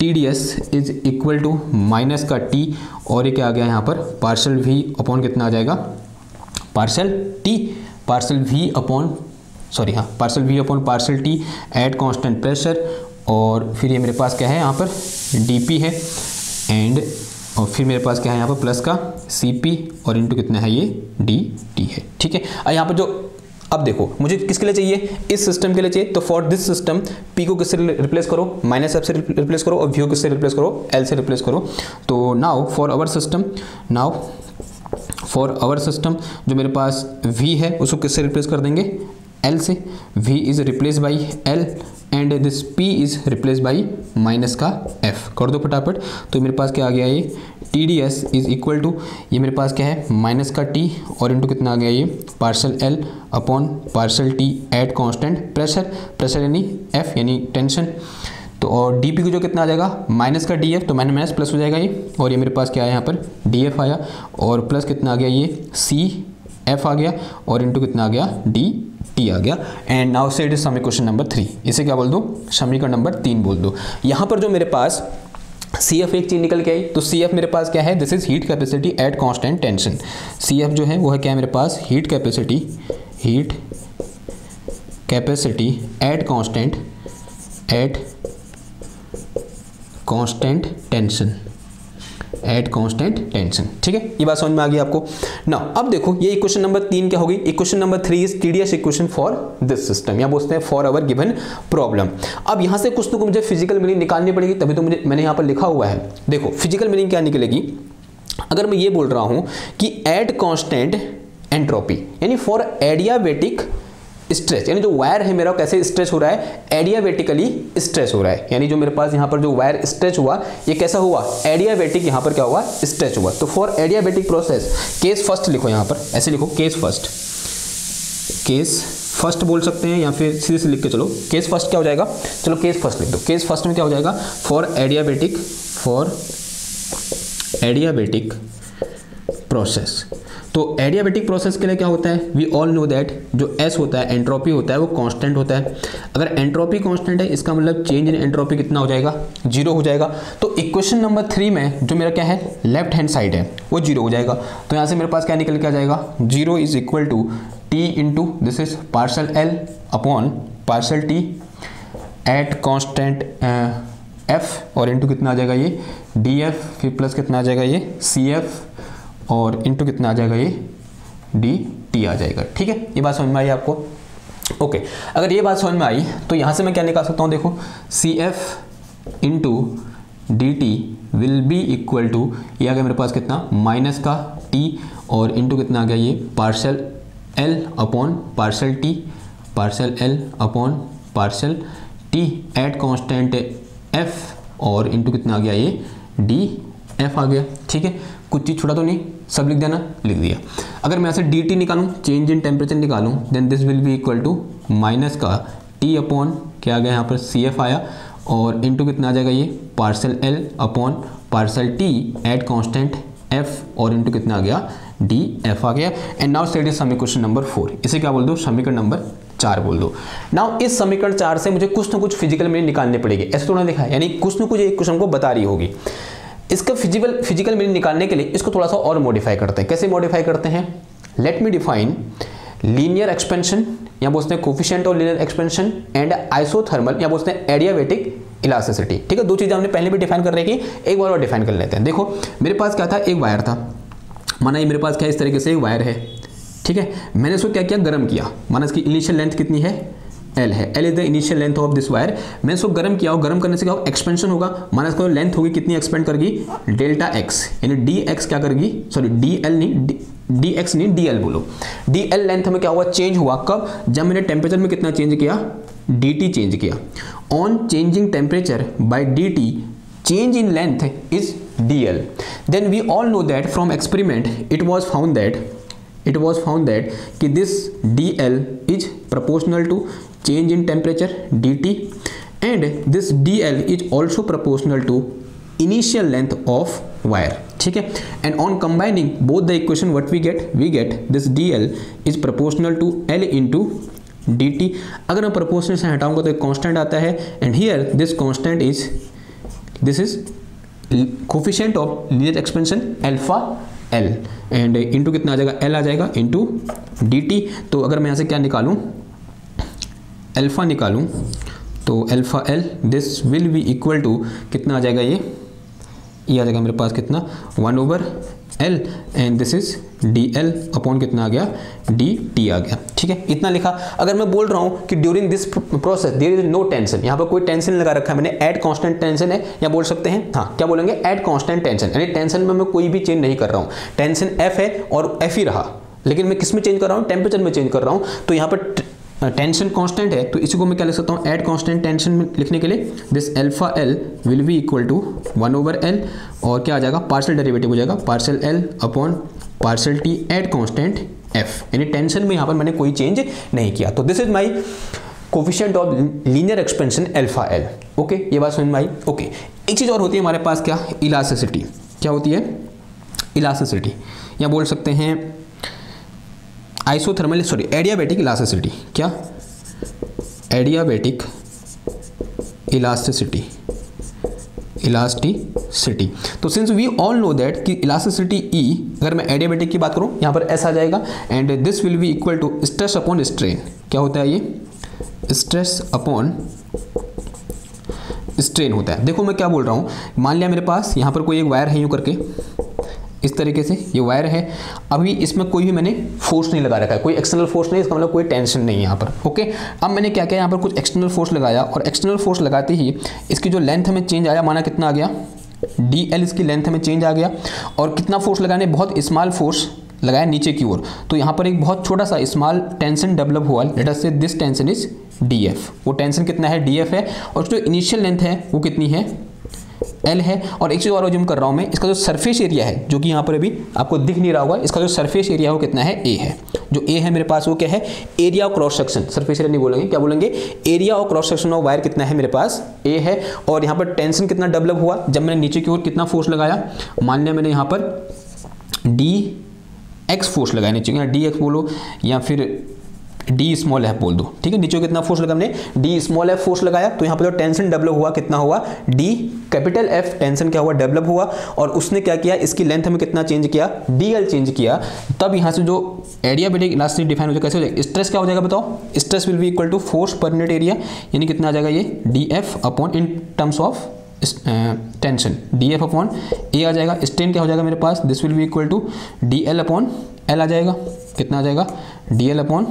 TDS is equal to minus का T, और ये क्या आ गया यहाँ पर, पार्शियल V अपॉन कितना आ जाएगा, partial T, partial V upon sorry हाँ partial V upon partial T at constant pressure, और फिर ये मेरे पास क्या है यहाँ पर डीपी है, एंड और फिर मेरे पास क्या है यहाँ पर प्लस का सीपी और इंटू कितना है ये डी टी है। ठीक है, और यहाँ पर जो अब देखो मुझे किसके लिए चाहिए, इस सिस्टम के लिए चाहिए, तो फॉर दिस सिस्टम पी को किससे रिप्लेस करो, माइनस एफ से रिप्लेस करो, और वी को किससे रिप्लेस करो, एल से रिप्लेस करो। तो now for our system, now for our system जो मेरे पास v है उसको किससे रिप्लेस कर देंगे, L से, V is replace by L and this P is replace by minus का F, कर दो फटाफट। तो मेरे पास क्या आ गया ये, TDS इज इक्वल टू, ये मेरे पास क्या है माइनस का T और इंटू कितना आ गया ये, partial L upon partial T at constant pressure, pressure यानी F यानी टेंशन, तो और डी पी को जो कितना आ जाएगा माइनस का डी एफ, तो माइनस माइनस प्लस हो जाएगा ये, और ये मेरे पास क्या है यहाँ पर डी एफ आया, और प्लस कितना आ गया ये सी एफ आ गया, और इंटू कितना आ गया डी टी आ गया। And now say it is समीकरण क्वेश्चन नंबर 3, इसे क्या बोल दो, समीकरण नंबर 3 बोल दो। यहाँ पर जो मेरे पास सी एफ एक चीज निकल के आई, तो सी एफ मेरे पास क्या है, this is heat capacity at constant tension. C F जो है वो है क्या है मेरे पास, heat capacity at constant tension. ठीक है, ये बात समझ में आ गई आपको ना। अब देखो ये इक्वेशन नंबर 3 क्या होगी, equation number 3 is TDS equation for this system, या बोलते हैं फॉर आवर गिवन प्रॉब्लम। अब यहां से कुछ तो मुझे फिजिकल मीनिंग निकालनी पड़ेगी, तभी तो मैंने यहां पर लिखा हुआ है। देखो फिजिकल मीनिंग क्या निकलेगी, अगर मैं ये बोल रहा हूं कि एट कांस्टेंट एंट्रोपी यानी फॉर एडियाबेटिक स्ट्रेच, यानी जो वायर है मेरा कैसे स्ट्रेच हो रहा है, एडियाबेटिकली स्ट्रेच हो रहा है, यानी जो मेरे पास यहाँ पर जो वायर स्ट्रेच हुआ ये कैसा हुआ, एडियाबेटिक यहाँ पर क्या हुआ, स्ट्रेच हुआ। तो for adiabatic process case first लिखो, यहाँ पर ऐसे लिखो केस फर्स्ट बोल सकते हैं, या फिर सीधे से लिख के चलो केस फर्स्ट क्या हो जाएगा, चलो केस फर्स्ट लिख दो। केस फर्स्ट में क्या हो जाएगा, फॉर एडियाबेटिक प्रोसेस। तो तो एडियाबेटिक प्रोसेस के लिए क्या होता है, वी ऑल नो दैट जो एस होता है, एंट्रोपी होता है, वो कांस्टेंट होता है। अगर एंट्रोपी कांस्टेंट है इसका मतलब चेंज इन एंट्रोपी कितना हो जाएगा, 0 हो जाएगा। तो इक्वेशन नंबर 3 में जो मेरा क्या है, लेफ्ट हैंड साइड है वो 0 हो जाएगा। तो यहाँ से मेरे पास क्या निकल के आ जाएगा, 0 is equal to T into this is partial L upon partial T at constant F, और इंटू कितना आ जाएगा ये डी एफ, फिर प्लस कितना आ जाएगा ये सी एफ, और इंटू कितना आ जाएगा ये डी टी आ जाएगा। ठीक है, ये बात समझ में आई आपको? ओके, अगर ये बात समझ में आई तो यहाँ से मैं क्या निकाल सकता हूँ, देखो C F into D T will be equal to, ये आ गया मेरे पास कितना, माइनस का टी, और इंटू कितना आ गया ये partial L upon partial T, partial L upon partial T at constant F, और इंटू कितना आ गया ये डी एफ आ गया। ठीक है, कुछ चीज़ छोड़ा तो नहीं, सब लिख देना, लिख दिया। अगर मैं ऐसे डी टी निकालूँ, चेंज इन टेम्परेचर निकालूँ, then this will be equal to minus का टी अपॉन क्या आ गया यहाँ पर सी एफ आया, और इंटू कितना आ जाएगा ये parcel L upon partial T at constant F, और इंटू कितना आ गया डी एफ आ गया। एंड नाउ स्टेट इज समीकरण नंबर 4, इसे क्या बोल दो, समीकरण नंबर 4 बोल दो। नाउ इस समीकरण 4 से मुझे कुछ ना कुछ फिजिकल मीनिंग निकालने पड़ेगी, ऐसे थोड़ा देखा है, यानी कुछ ना कुछ एक क्वेश्चन को बता रही होगी। इसका फिजिकल मीनिंग निकालने के लिए इसको थोड़ा सा और मॉडिफाई करते हैं। कैसे मॉडिफाई करते हैं, let me define linear expansion, या बोलते हैं coefficient of linear expansion, and isothermal, या बोलते हैं एडियाबेटिक इलास्टिसिटी। ठीक है, दो चीजें हमने पहले भी डिफाइन कर रही थी, एक बार और डिफाइन कर लेते हैं। देखो मेरे पास क्या था, एक वायर था, माना ये मेरे पास क्या इस तरीके से एक वायर है। ठीक है, मैंने इसको क्या किया, गर्म किया, माना इसकी इनिशियल लेंथ कितनी है, L है, L is the initial length of this wire. मैंने इसको गर्म किया, और गर्म करने से क्या होगा, एक्सपेंशन होगा, माना इसको लेंथ होगी कितनी, एक्सपेंड करेगी डेल्टा एक्स, यानी डी एक्स क्या करेगी, सॉरी डी एल नहीं, डी एक्स नहीं डी एल बोलो, डी एल लेंथ में क्या हुआ, चेंज हुआ, कब, जब मैंने टेम्परेचर में कितना चेंज किया, डी टी चेंज किया। On changing temperature by D T, change in length is dl. Then we all know that from experiment it was found that कि this dl is proportional to change in temperature dt, and this dl is also proportional to initial length of wire. ठीक है, and on combining both the equation what we get this dl is proportional to l into dt. अगर मैं proportional से हटाऊंगा तो एक constant आता है, and here this constant is this is coefficient of linear expansion alpha L, and into कितना आ जाएगा, L आ जाएगा into dt। तो अगर मैं यहाँ से क्या निकालूं, अल्फा निकालूं, तो alpha L this will be equal to कितना आ जाएगा, ये आ जाएगा मेरे पास कितना, 1/L, and this is DL upon कितना आ गया, DT आ गया। ठीक है, इतना लिखा। अगर मैं बोल रहा हूँ कि during this process there is no tension, यहाँ पर कोई टेंशन लगा रखा है मैंने, एट कांस्टेंट टेंशन है, या बोल सकते हैं हाँ क्या बोलेंगे, एट कांस्टेंट टेंशन, यानी टेंशन में मैं कोई भी चेंज नहीं कर रहा हूँ, टेंशन F है और F ही रहा, लेकिन मैं किस में चेंज कर रहा हूँ, टेम्परेचर में चेंज कर रहा हूँ। तो यहाँ पर टेंशन कांस्टेंट है, तो इसी को मैं क्या लिख सकता हूँ, एट कांस्टेंट टेंशन में लिखने के लिए this alpha L will be equal to 1/L, और क्या आ जाएगा, पार्शियल डेरिवेटिव हो जाएगा, partial L upon partial T at constant F, यानी टेंशन में यहाँ पर मैंने कोई चेंज नहीं किया। तो this is my coefficient of linear expansion alpha L। Okay, ये बात समझ में आई? ओके, एक चीज़ और होती है हमारे पास, क्या, इलास्टिसिटी। क्या होती है, इलास्टिसिटी, या बोल सकते हैं आइसोथर्मल, सॉरी एडियाबेटिक इलास्टिसिटी। क्या, एडियाबेटिक इलास्टिसिटी, इलास्टिसिटी। तो since we all know that कि इलास्टिसिटी E, अगर मैं एडियाबेटिक की बात करूं यहाँ पर S आ जाएगा, and this will be equal to stress upon strain. क्या होता है ये, स्ट्रेस अपॉन स्ट्रेन होता है। देखो मैं क्या बोल रहा हूँ, मान लिया मेरे पास यहाँ पर कोई एक वायर है, यूँ करके इस तरीके से ये वायर है, अभी इसमें कोई भी मैंने फोर्स नहीं लगा रखा है, कोई एक्सटर्नल फोर्स नहीं, इसका मतलब कोई टेंशन नहीं है यहाँ पर। ओके, अब मैंने क्या किया, यहाँ पर कुछ एक्सटर्नल फोर्स लगाया, और एक्सटर्नल फोर्स लगाते ही इसकी जो लेंथ में चेंज आया, माना कितना आ गया, DL इसकी लेंथ में चेंज आ गया, और कितना फोर्स लगाने, बहुत स्मॉल फोर्स लगाया नीचे की ओर, तो यहाँ पर एक बहुत छोटा सा स्मॉल टेंशन डेवलप हुआ, लेट अस से दिस टेंशन इज DF। वो टेंशन कितना है, DF है, और जो इनिशियल लेंथ है वो कितनी है, L है। और एक चीज़ और अज्यूम कर रहा हूँ मैं, इसका जो सरफेस एरिया है, जो कि यहाँ पर अभी आपको दिख नहीं रहा होगा, इसका जो सरफेस एरिया है वो कितना है, A है। जो A है मेरे पास वो क्या है, area of cross section, surface area नहीं बोलेंगे, क्या बोलेंगे, area of cross section of wire कितना है मेरे पास, A है। और यहाँ पर टेंशन कितना डेवलप हुआ, जब मैंने नीचे की ओर कितना फोर्स लगाया, मान लिया मैंने यहाँ पर एक्स फोर्स लगाया नीचे, या डी एक्स बोलो या फिर डी स्मॉल एफ बोल दो, ठीक है। नीचे कितना फोर्स लगा हमने, डी स्मॉल एफ फोर्स लगाया, तो यहाँ पर जो टेंशन डेवलप हुआ कितना हुआ, डी कैपिटल एफ टेंशन क्या हुआ, डेवलप हुआ, और उसने क्या किया, इसकी लेंथ में कितना चेंज किया, डी एल चेंज किया। तब यहाँ से जो एडियाबैटिक इलास्टिसिटी डिफाइन हो जाएगा, कैसे हो जाएगा, स्ट्रेस क्या हो जाएगा बताओ, stress will be equal to force per unit area, यानी कितना आ जाएगा ये D F upon in terms of tension D F upon A आ जाएगा। स्ट्रेन क्या हो जाएगा मेरे पास, this will be equal to D L upon L आ जाएगा, कितना आ जाएगा, D L upon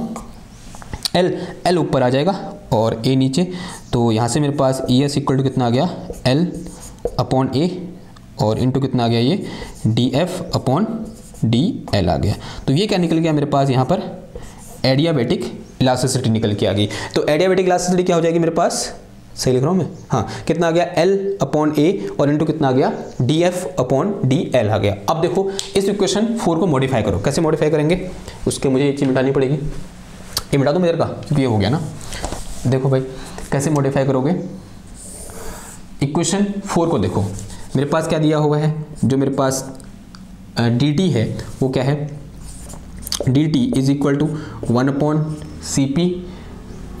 L, L ऊपर आ जाएगा और ए नीचे, तो यहाँ से मेरे पास ई एस इक्वल टू कितना आ गया, एल अपॉन ए और इनटू कितना आ गया ये D F upon D L आ गया। तो ये क्या निकल गया मेरे पास, यहाँ पर एडियाबैटिक इलास्टिसिटी निकल के आ गई। तो एडियाबैटिक इलास्टिसिटी क्या हो जाएगी मेरे पास, सही लिख रहा हूँ मैं, हाँ, कितना आ गया, एल अपॉन ए और इनटू कितना आ गया, D F upon D L आ गया। अब देखो इस इक्वेशन 4 को मॉडिफाई करो, कैसे मॉडिफाई करेंगे, उसके मुझे ये चीज़ मिटानी पड़ेगी, ये मिटा दो मेरे का, क्योंकि ये हो गया ना। देखो भाई कैसे मॉडिफाई करोगे, इक्वेशन 4 को देखो, मेरे पास क्या दिया हुआ है, जो मेरे पास डी टी है वो क्या है, D T is equal to 1 upon C P,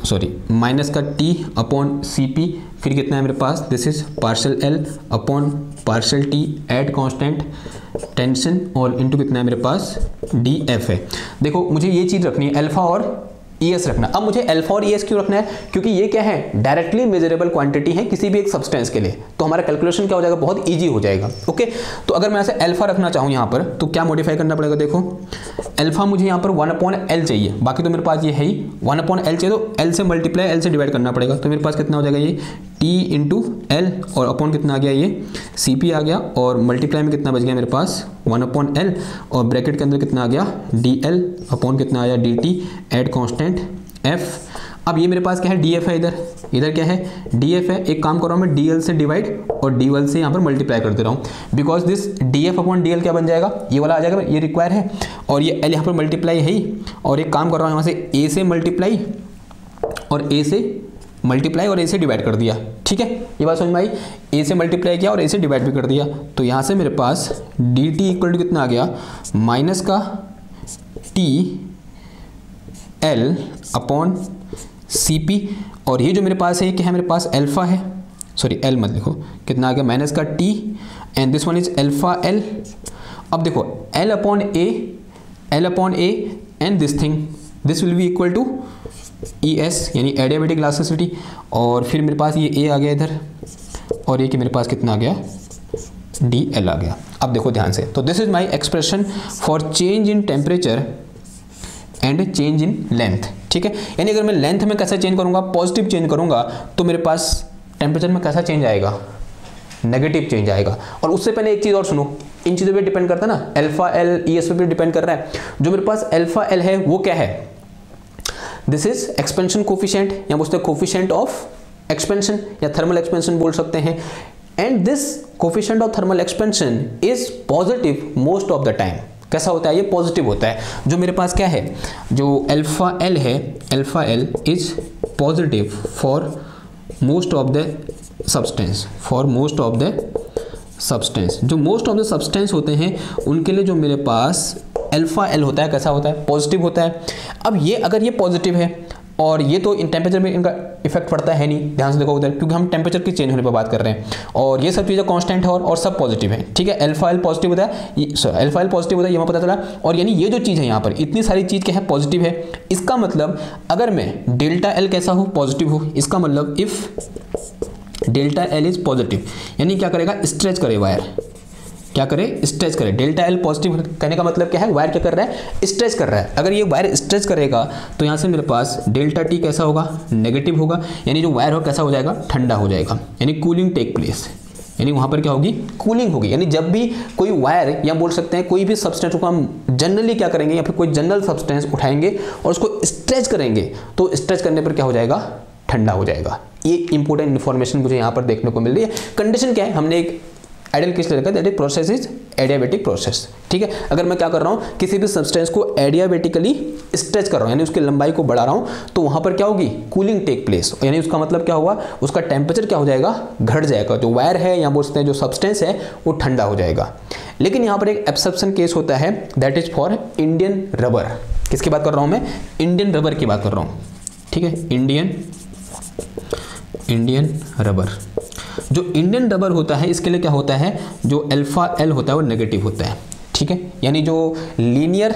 sorry minus का टी अपॉन सी पी, फिर कितना है मेरे पास, this is partial L upon partial T at constant tension और इनटू कितना है मेरे पास, डी एफ है। देखो मुझे ये चीज़ रखनी है, अल्फा और ई एस रखना। अब मुझे अल्फा और ई एस क्यों रखना है, क्योंकि ये क्या है, डायरेक्टली मेजरेबल क्वांटिटी है किसी भी एक सब्सटेंस के लिए, तो हमारा कैलकुलेशन क्या हो जाएगा, बहुत ईजी हो जाएगा। ओके, तो अगर मैं ऐसे अल्फा रखना चाहूँ यहाँ पर, तो क्या मॉडिफाई करना पड़ेगा, देखो अल्फा मुझे यहाँ पर 1 अपॉन एल चाहिए, बाकी तो मेरे पास ये है ही 1 अपॉन एल चाहिए, तो एल से मल्टीप्लाई एल से डिवाइड करना पड़ेगा, तो मेरे पास कितना हो जाएगा, ये टी इंटू एल और अपॉन कितना आ गया, ये सी पी आ गया, और मल्टीप्लाई में कितना बच गया मेरे पास, 1 अपॉन एल और ब्रैकेट के अंदर कितना आ गया, डी एल अपॉन कितना आया, D T at constant F. अब ये मेरे पास क्या है, डी एफ है, इधर क्या है, डी एफ है। एक काम कर रहा हूँ मैं, डी एल से डिवाइड और डी एल से यहाँ पर मल्टीप्लाई कर दे रहा हूँ, because this D F upon D L क्या बन जाएगा, ये वाला आ जाएगा, ये रिक्वायर है, और ये एल यहाँ पर मल्टीप्लाई है ही, और एक काम कर रहा हूँ यहाँ से ए से मल्टीप्लाई और ए से मल्टीप्लाई और ए से डिवाइड कर दिया, ठीक है, ये बात समझ में आई, ए से मल्टीप्लाई किया और ए से डिवाइड भी कर दिया, तो यहाँ से मेरे पास डी टी इक्वल टू कितना आ गया, माइनस का T L upon C P, और ये जो मेरे पास है क्या है, मेरे पास अल्फा है, सॉरी एल मत लिखो, कितना आ गया, माइनस का T and this one is alpha L. अब देखो L upon A and this thing, this will be equal to E S, यानी एडियाबैटिक इलास्टिसिटी, और फिर मेरे पास ये ए आ गया इधर, और ये कि मेरे पास कितना आ गया, डी एल आ गया। अब देखो ध्यान से, तो this is my expression for change in temperature and change in length, ठीक है। यानी अगर मैं लेंथ में कैसा चेंज करूंगा, पॉजिटिव चेंज करूंगा, तो मेरे पास टेम्परेचर में कैसा चेंज आएगा, नेगेटिव चेंज आएगा। और उससे पहले एक चीज़ और सुनो, इन चीज़ों पे डिपेंड करता है ना, अल्फा एल ई एस पे भी डिपेंड कर रहा है। जो मेरे पास अल्फा एल है वो क्या है, दिस इज एक्सपेंशन कोफिशिएंट, या बोलते हैं कोफिशिएंट ऑफ एक्सपेंशन या थर्मल एक्सपेंशन बोल सकते हैं, and this coefficient of thermal expansion is positive most of the time. कैसा होता है, ये पॉजिटिव होता है। जो मेरे पास क्या है, जो अल्फा एल है, alpha L is positive for most of the substance, for most of the substance. जो मोस्ट ऑफ द सब्सटेंस होते हैं उनके लिए जो मेरे पास अल्फा एल होता है, कैसा होता है, पॉजिटिव होता है। अब ये अगर ये पॉजिटिव है और ये तो इन टेम्परेचर में इनका इफेक्ट पड़ता है नहीं, ध्यान से देखो उधर, क्योंकि हम टेम्परेचर की चेंज होने पर बात कर रहे हैं, और ये सब चीज़ें कांस्टेंट है और सब पॉजिटिव है, ठीक है। अल्फा एल पॉजिटिव होता है, अल्फा एल पॉजिटिव होता है, ये पता चला। और यानी ये जो चीज़ है यहाँ पर इतनी सारी चीज़ क्या है, पॉजिटिव है। इसका मतलब अगर मैं डेल्टा एल कैसा हो, पॉजिटिव हो, इसका मतलब if delta L is positive, यानी क्या करेगा, स्ट्रेच करे वायर, क्या करे, स्ट्रेच करे। डेल्टा एल पॉजिटिव कहने का मतलब क्या है, वायर क्या कर रहा है, स्ट्रेच कर रहा है। अगर ये वायर स्ट्रेच करेगा तो यहाँ से मेरे पास डेल्टा टी कैसा होगा, नेगेटिव होगा, यानी जो वायर हो कैसा हो जाएगा, ठंडा हो जाएगा, यानी कूलिंग टेक प्लेस, यानी वहाँ पर क्या होगी, कूलिंग होगी। यानी जब भी कोई वायर या बोल सकते हैं कोई भी सब्सटेंस को हम जनरली क्या करेंगे, या फिर कोई जनरल सब्सटेंस उठाएंगे और उसको स्ट्रेच करेंगे, तो स्ट्रेच करने पर क्या हो जाएगा, ठंडा हो जाएगा। ये इंपॉर्टेंट इन्फॉर्मेशन मुझे यहाँ पर देखने को मिल रही है। कंडीशन क्या है, हमने एक आइडियल किस लिए रखा है, that is process is adiabatic process. ठीक है, अगर मैं क्या कर रहा हूँ, किसी भी सब्सटेंस को एडियाबेटिकली स्ट्रेच कर रहा हूँ, यानी उसकी लंबाई को बढ़ा रहा हूँ, तो वहाँ पर क्या होगी, कूलिंग टेक प्लेस, यानी उसका मतलब क्या होगा, उसका टेम्परेचर क्या हो जाएगा, घट जाएगा, जो वायर है या बोलते हैं जो सब्सटेंस है वो ठंडा हो जाएगा। लेकिन यहाँ पर एक एक्सेप्शन केस होता है, that is for Indian rubber. किसकी बात कर रहा हूँ मैं, इंडियन रबर की बात कर रहा हूँ। ठीक है, इंडियन रबर। जो इंडियन रबर होता है इसके लिए क्या होता है, जो अल्फा एल होता है वो नेगेटिव होता है। ठीक है, यानी जो linear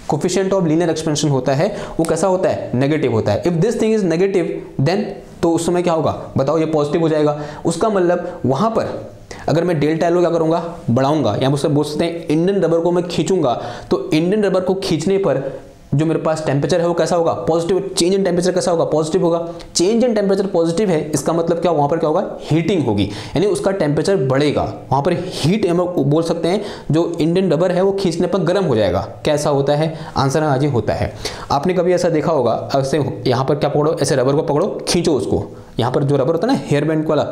coefficient of linear expansion होता है वो कैसा होता है, नेगेटिव होता है। If this thing is negative then, तो उस समय क्या होगा बताओ, ये पॉजिटिव हो जाएगा। उसका मतलब वहां पर अगर मैं डेल्टा एल क्या करूंगा, बढ़ाऊंगा, या मुझसे बोल सकते हैं इंडियन रबर को मैं खींचूंगा, तो इंडियन रबर को खींचने पर जो मेरे पास टेम्परेचर है वो कैसा होगा, पॉजिटिव। चेंज इन टेम्परेचर कैसा होगा, पॉजिटिव होगा। चेंज इन टेम्परेचर पॉजिटिव है, इसका मतलब क्या, वहां पर क्या होगा, हीटिंग होगी, यानी उसका टेम्परेचर बढ़ेगा, वहां पर हीट हम बोल सकते हैं, जो इंडियन रबर है वो खींचने पर गर्म हो जाएगा। कैसा होता है, आंसर आज ही होता है। आपने कभी ऐसा देखा होगा, ऐसे यहाँ पर क्या पकड़ो, ऐसे रबर को पकड़ो, खींचो उसको, यहाँ पर जो रबर होता है ना हेयर बैंड वाला,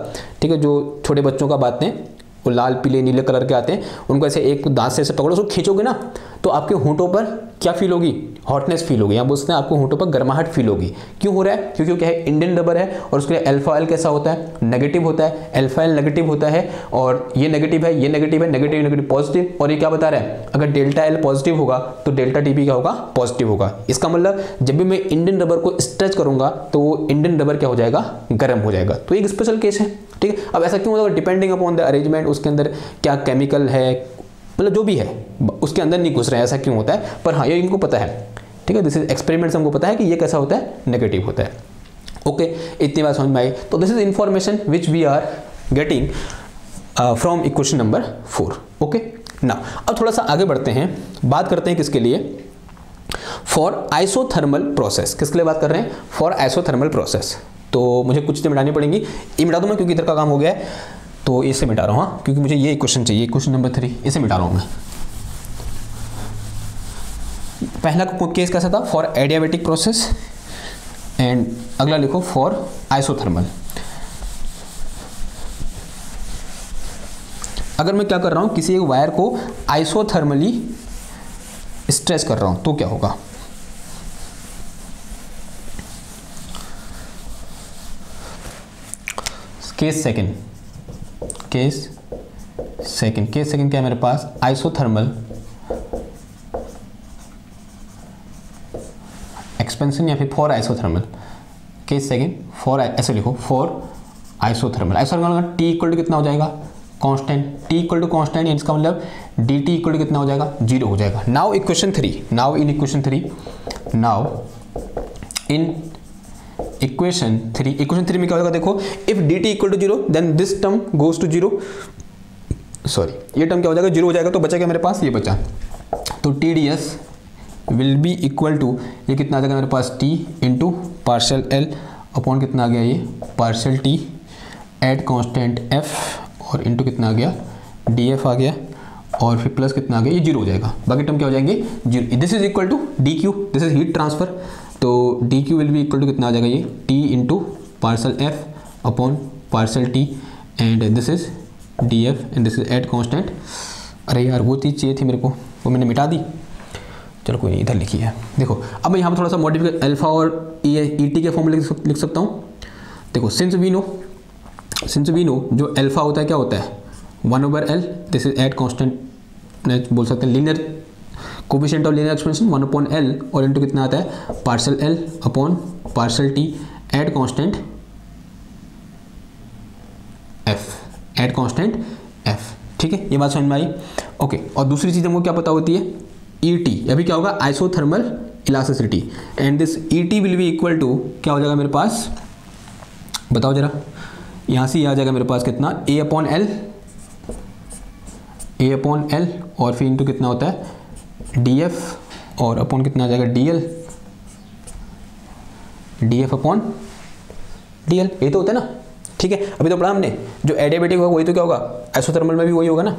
ठीक है, जो छोटे बच्चों का बात है, वो लाल पीले नीले कलर के आते हैं, उनको ऐसे एक दांत से ऐसे पकड़ो, उसको खींचोगे ना, तो आपके होंठों पर क्या फील होगी, हॉटनेस फील होगी, या बोलते हैं आपको होंठों पर गर्माहट फील होगी। क्यों हो रहा है, क्योंकि क्या है, इंडियन रबर है और उसके लिए अल्फा एल कैसा होता है, नेगेटिव होता है। अल्फा एल नेगेटिव होता है और ये नेगेटिव है, ये नेगेटिव है, नेगेटिव नेगेटिव पॉजिटिव, और ये क्या बता रहा है, अगर डेल्टा एल पॉजिटिव होगा तो डेल्टा टी भी क्या होगा, पॉजिटिव होगा। इसका मतलब जब भी मैं इंडियन रबर को स्ट्रेच करूंगा तो वो इंडियन रबर क्या हो जाएगा, गर्म हो जाएगा। तो एक स्पेशल केस है। ठीक है, अब ऐसा क्यों होगा, डिपेंडिंग अपॉन द अरेंजमेंट, उसके अंदर क्या केमिकल है, मतलब जो भी है उसके अंदर नहीं घुस रहे हैं, ऐसा क्यों होता है। पर हाँ, ये इनको पता है। ठीक है, दिस इज एक्सपेरिमेंट्स, हमको पता है कि ये कैसा होता है, नेगेटिव होता है। ओके, इतनी बात समझ में आई। तो this is information which we are getting from equation number 4। Okay, ना अब थोड़ा सा आगे बढ़ते हैं, बात करते हैं किसके लिए, फॉर आइसोथर्मल प्रोसेस। किसके लिए बात कर रहे हैं, फॉर आइसोथर्मल प्रोसेस। तो मुझे कुछ चीज़ें मिटानी पड़ेंगी, ये मिटा दूँ मैं क्योंकि इधर का काम हो गया है, तो इसे मिटा रहा हूँ। हाँ, क्योंकि मुझे ये क्वेश्चन चाहिए, क्वेश्चन नंबर 3, इसे मिटा रहा हूँ मैं। पहला केस कैसा था, फॉर एडियाबेटिक प्रोसेस, एंड अगला लिखो फॉर आइसोथर्मल। अगर मैं क्या कर रहा हूँ, किसी एक वायर को आइसोथर्मली स्ट्रेच कर रहा हूँ तो क्या होगा। केस सेकंड क्या है मेरे पास, आइसोथर्मल एक्सपेंशन या फिर for isothermal. Case second for, ऐसे लिखो फॉर आइसोथर्मल। आइसोथर्मल का टी इक्वल टू कितना हो जाएगा, constant. T equal to constant, इसका मतलब डी टी इक्वल टू कितना हो जाएगा, 0 हो जाएगा। Now equation 3, now in equation 3 में क्या होगा, देखो, if D T equal to 0 then this term goes to 0, sorry ये टर्म क्या हो जाएगा, 0 हो जाएगा। तो बचा क्या मेरे पास, ये बचा, तो T D S will be equal to, ये कितना आ जाएगा मेरे पास, T into partial L upon कितना आ गया, ये partial T at constant F, और इंटू कितना आ गया, डी एफ आ गया, और फिर प्लस कितना आ गया, ये 0 हो जाएगा। बाकी टर्म क्या हो जाएंगे, 0। This is equal to D Q, this is heat transfer, तो D Q will be equal to कितना आ जाएगा, ये T into partial F upon partial T, and this is D F, and this is at constant. अरे यार वो चीज़ चाहिए थी मेरे को, वो मैंने मिटा दी, चलो कोई नहीं, इधर लिखी है। देखो अब मैं यहाँ पर थोड़ा सा मॉडिफाई, अल्फा और ई टी के फॉर्म में लिख सकता हूँ। देखो सिंस वी नो जो अल्फा होता है क्या होता है, 1/L, this is at constant, बोल सकते हैं linear coefficient of linear expansion 1/L, और इनटू कितना आता है, partial L upon partial T at constant F। ठीक है, ये बात समझ में आई। ओके, और दूसरी चीज़ हमको क्या पता होती है, ET, अभी क्या होगा, isothermal elasticity, and this ET will be equal to क्या हो जाएगा मेरे पास, बताओ जरा, यहाँ से आ जाएगा मेरे पास कितना, A अपॉन L, और फिर इंटू कितना होता है, DF, और अपॉन कितना आ जाएगा, DF अपॉन DL, ये तो होता है ना। ठीक है, अभी तो पढ़ा हमने, जो एडियाबेटिक होगा वही तो क्या होगा, आइसोथर्मल में भी वही होगा ना।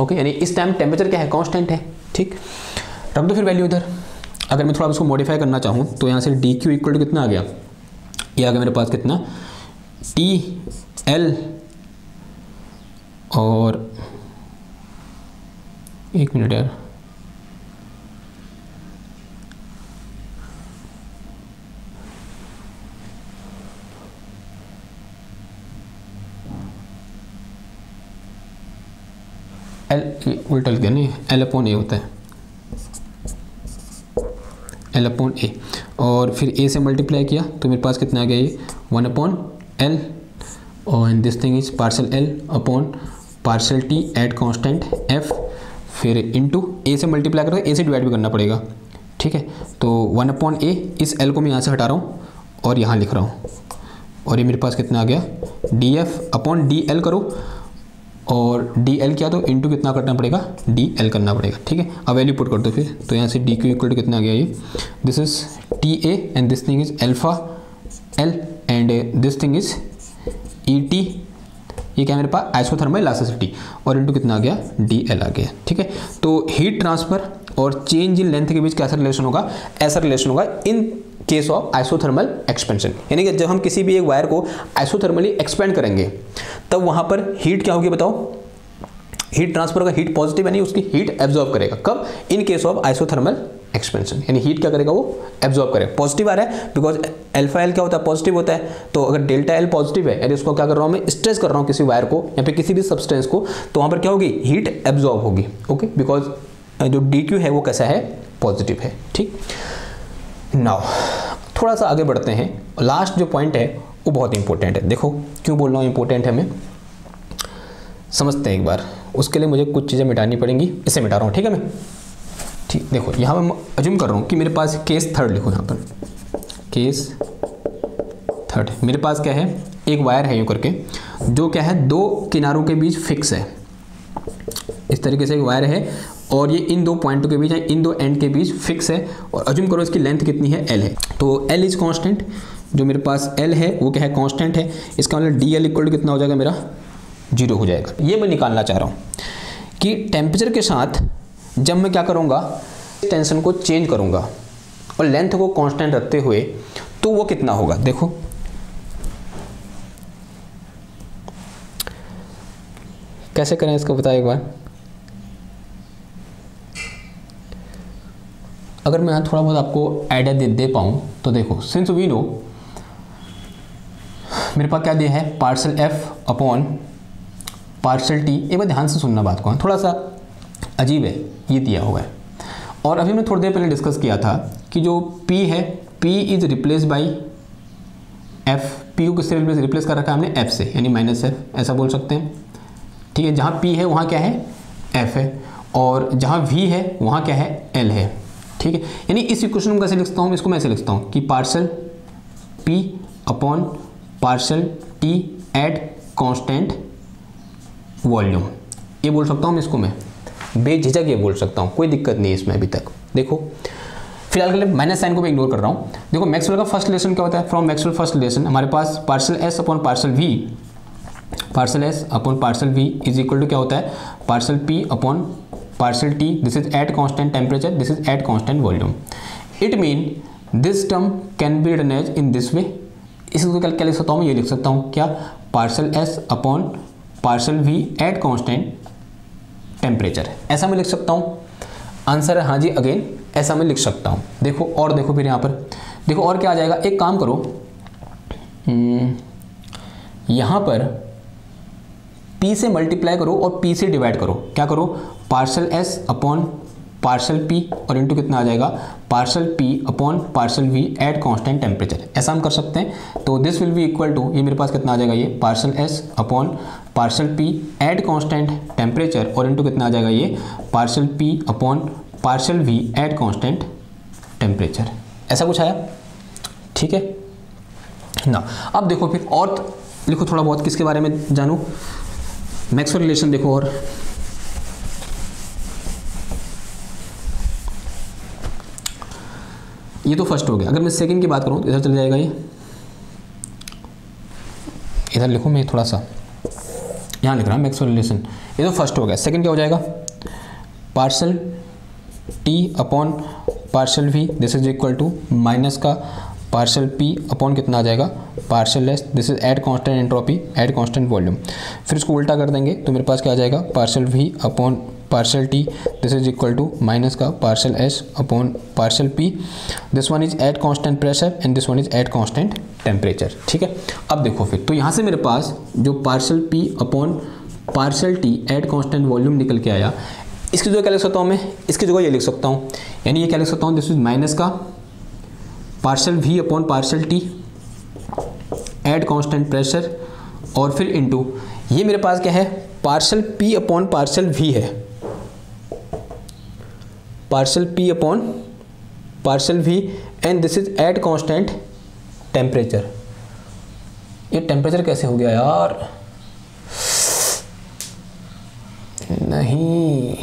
ओके, यानी इस टाइम टेम्परेचर क्या है, कांस्टेंट है। ठीक, रख दो फिर वैल्यू इधर। अगर मैं थोड़ा उसको मॉडिफाई करना चाहूँ तो यहाँ से डी क्यू इक्वल टू कितना आ गया, ये आ गया मेरे पास कितना, टी एल और एक मिनट यार, एल उल्टा लिख दिया, नहीं एल अपॉन ए होता है, एल अपॉन ए, और फिर ए से मल्टीप्लाई किया तो मेरे पास कितना आ गया ये 1 अपॉन एल, और this thing is parcel L upon partial T at constant F, फिर इनटू ए से मल्टीप्लाई करो, ए से डिवाइड भी करना पड़ेगा, ठीक है। तो 1 अपॉन ए, इस एल को मैं यहाँ से हटा रहा हूँ और यहाँ लिख रहा हूँ, और ये मेरे पास कितना आ गया D F upon D L करो, और डी एल क्या, तो इंटू कितना करना पड़ेगा, डी एल करना पड़ेगा, ठीक है। अब वैल्यू पुट कर दो फिर, तो यहाँ से डी क्यू इक्वल टू कितना आ गया ये, this is T A and this thing is alpha L and this thing is E T, ये क्या मेरे पास आइसोथर्मल इलास्टिसिटी, और इंटू कितना आ गया डी एल आ गया, ठीक है। तो हीट ट्रांसफर और चेंज इन लेंथ के बीच कैसा रिलेशन होगा, ऐसा रिलेशन होगा in case of isothermal expansion, यानी कि जब हम किसी भी एक वायर को आइसोथर्मली एक्सपेंड करेंगे तब वहां पर हीट क्या होगी बताओ, हीट ट्रांसफर का हीट पॉजिटिव यानी उसकी हीट एब्जॉर्ब करेगा, कब, in case of isothermal expansion, यानी हीट क्या करेगा वो एब्जॉर्ब करेगा, पॉजिटिव आ रहा है बिकॉज अल्फा एल क्या होता है पॉजिटिव होता है, तो अगर डेल्टा एल पॉजिटिव है यानी उसको क्या कर रहा हूं मैं स्ट्रेच कर रहा हूं किसी वायर को या फिर किसी भी सब्सटेंस को, तो वहां पर क्या होगी हीट एब्जॉर्ब होगी, ओके, बिकॉज जो डी क्यू है वो कैसा है पॉजिटिव है, ठीक। नाउ थोड़ा सा आगे बढ़ते हैं, लास्ट जो पॉइंट है वो बहुत इंपॉर्टेंट है, देखो क्यों बोल रहा हूँ इंपॉर्टेंट है, मैं समझते हैं एक बार, उसके लिए मुझे कुछ चीज़ें मिटानी पड़ेंगी, इसे मिटा रहा हूँ, ठीक है मैं, ठीक। देखो यहाँ मैं अज्यूम कर रहा हूँ कि मेरे पास केस थर्ड लिखो, यहाँ पर केस थर्ड, मेरे पास क्या है एक वायर है यूँ करके, जो क्या है दो किनारों के बीच फिक्स है, इस तरीके से एक वायर है और ये इन दो पॉइंटों के बीच है, इन दो एंड के बीच फिक्स है, और अज्यूम करो इसकी लेंथ कितनी है एल है, तो एल इज कांस्टेंट, जो मेरे पास एल है वो क्या है कांस्टेंट है, इसका मतलब डी एल इक्वल टू कितना हो जाएगा मेरा 0 हो जाएगा। ये मैं निकालना चाह रहा हूँ कि टेम्परेचर के साथ जब मैं क्या करूँगा टेंशन को चेंज करूँगा और लेंथ को कांस्टेंट रखते हुए, तो वो कितना होगा, देखो कैसे करें इसको बताओ एक बार। अगर मैं यहाँ थोड़ा बहुत आपको आइडिया दे पाऊँ तो देखो, सिंस वी नो मेरे पास क्या दिया है parcel F upon partial T, एक बार ध्यान से सुनना बात को, थोड़ा सा अजीब है ये दिया हुआ है, और अभी मैं थोड़ी देर पहले डिस्कस किया था कि जो P है P is replace by F, P को किससे रिप्लेस कर रखा है हमने F से, यानी माइनस F ऐसा बोल सकते हैं, ठीक है। जहाँ P है वहाँ क्या है F है, और जहाँ V है वहाँ क्या है L है, ठीक है। यानी इस इक्वेशन को कैसे लिखता हूँ, इसको मैं ऐसे लिखता हूँ कि parcel P upon partial T at constant volume, ये बोल सकता हूँ मैं इसको, मैं बेझिझक ये बोल सकता हूँ, कोई दिक्कत नहीं है इसमें अभी तक। देखो फिलहाल के लिए माइनस साइन को मैं इग्नोर कर रहा हूँ। देखो मैक्सवेल का फर्स्ट रिलेशन क्या होता है, फ्रॉम मैक्सवेल फर्स्ट रिलेशन हमारे पास partial S upon partial V, partial S upon partial V is equal to क्या होता है partial P upon partial T, this is at constant temperature, this is at constant volume. It mean this term can be written as in this way, इसको क्या लिख सकता हूँ, ये लिख सकता हूँ क्या partial S upon partial V at constant temperature, ऐसा मैं लिख सकता हूँ। आंसर है हाँ जी, अगेन ऐसा मैं लिख सकता हूँ। देखो और देखो फिर यहाँ पर देखो और क्या आ जाएगा, एक काम करो यहाँ पर P से मल्टीप्लाई करो और P से डिवाइड करो, क्या करो partial S upon partial P और इनटू कितना आ जाएगा partial P upon partial V at constant temperature, ऐसा हम कर सकते हैं। तो this will be equal to, ये मेरे पास कितना आ जाएगा ये partial S upon partial P at constant temperature और इनटू कितना आ जाएगा ये partial P upon partial V at constant temperature, ऐसा कुछ आया, ठीक है ना। अब देखो फिर और लिखो थोड़ा बहुत, किसके बारे में जानूं, मैक्सवेल रिलेशन देखो, और ये तो फर्स्ट हो गया। अगर मैं सेकंड की बात करूं तो इधर चल जाएगा, ये इधर लिखो, मैं थोड़ा सा यहाँ लिख रहा हूँ मैक्सवेल रिलेशन, ये तो फर्स्ट हो गया। सेकंड क्या हो जाएगा partial T upon partial V, this is equal to minus का पार्सल पी अपॉन कितना आ जाएगा partial S, this is at constant entropy at constant volume. फिर इसको उल्टा कर देंगे तो मेरे पास क्या आ जाएगा, partial V upon partial T, this is equal to minus का partial S upon partial P. This one is at constant pressure and this one is at constant temperature. ठीक है, अब देखो फिर तो यहाँ से मेरे पास जो partial P upon partial T at constant volume निकल के आया, इसकी जगह क्या लिख सकता हूँ मैं, इसकी जगह ये लिख सकता हूँ, यानी ये क्या लिख सकता हूँ, दिस इज माइनस का partial V upon partial T at constant pressure और फिर इनटू ये मेरे पास क्या है, partial P upon partial V है, partial P upon partial V and this is at constant temperature. ये टेम्परेचर कैसे हो गया यार, नहीं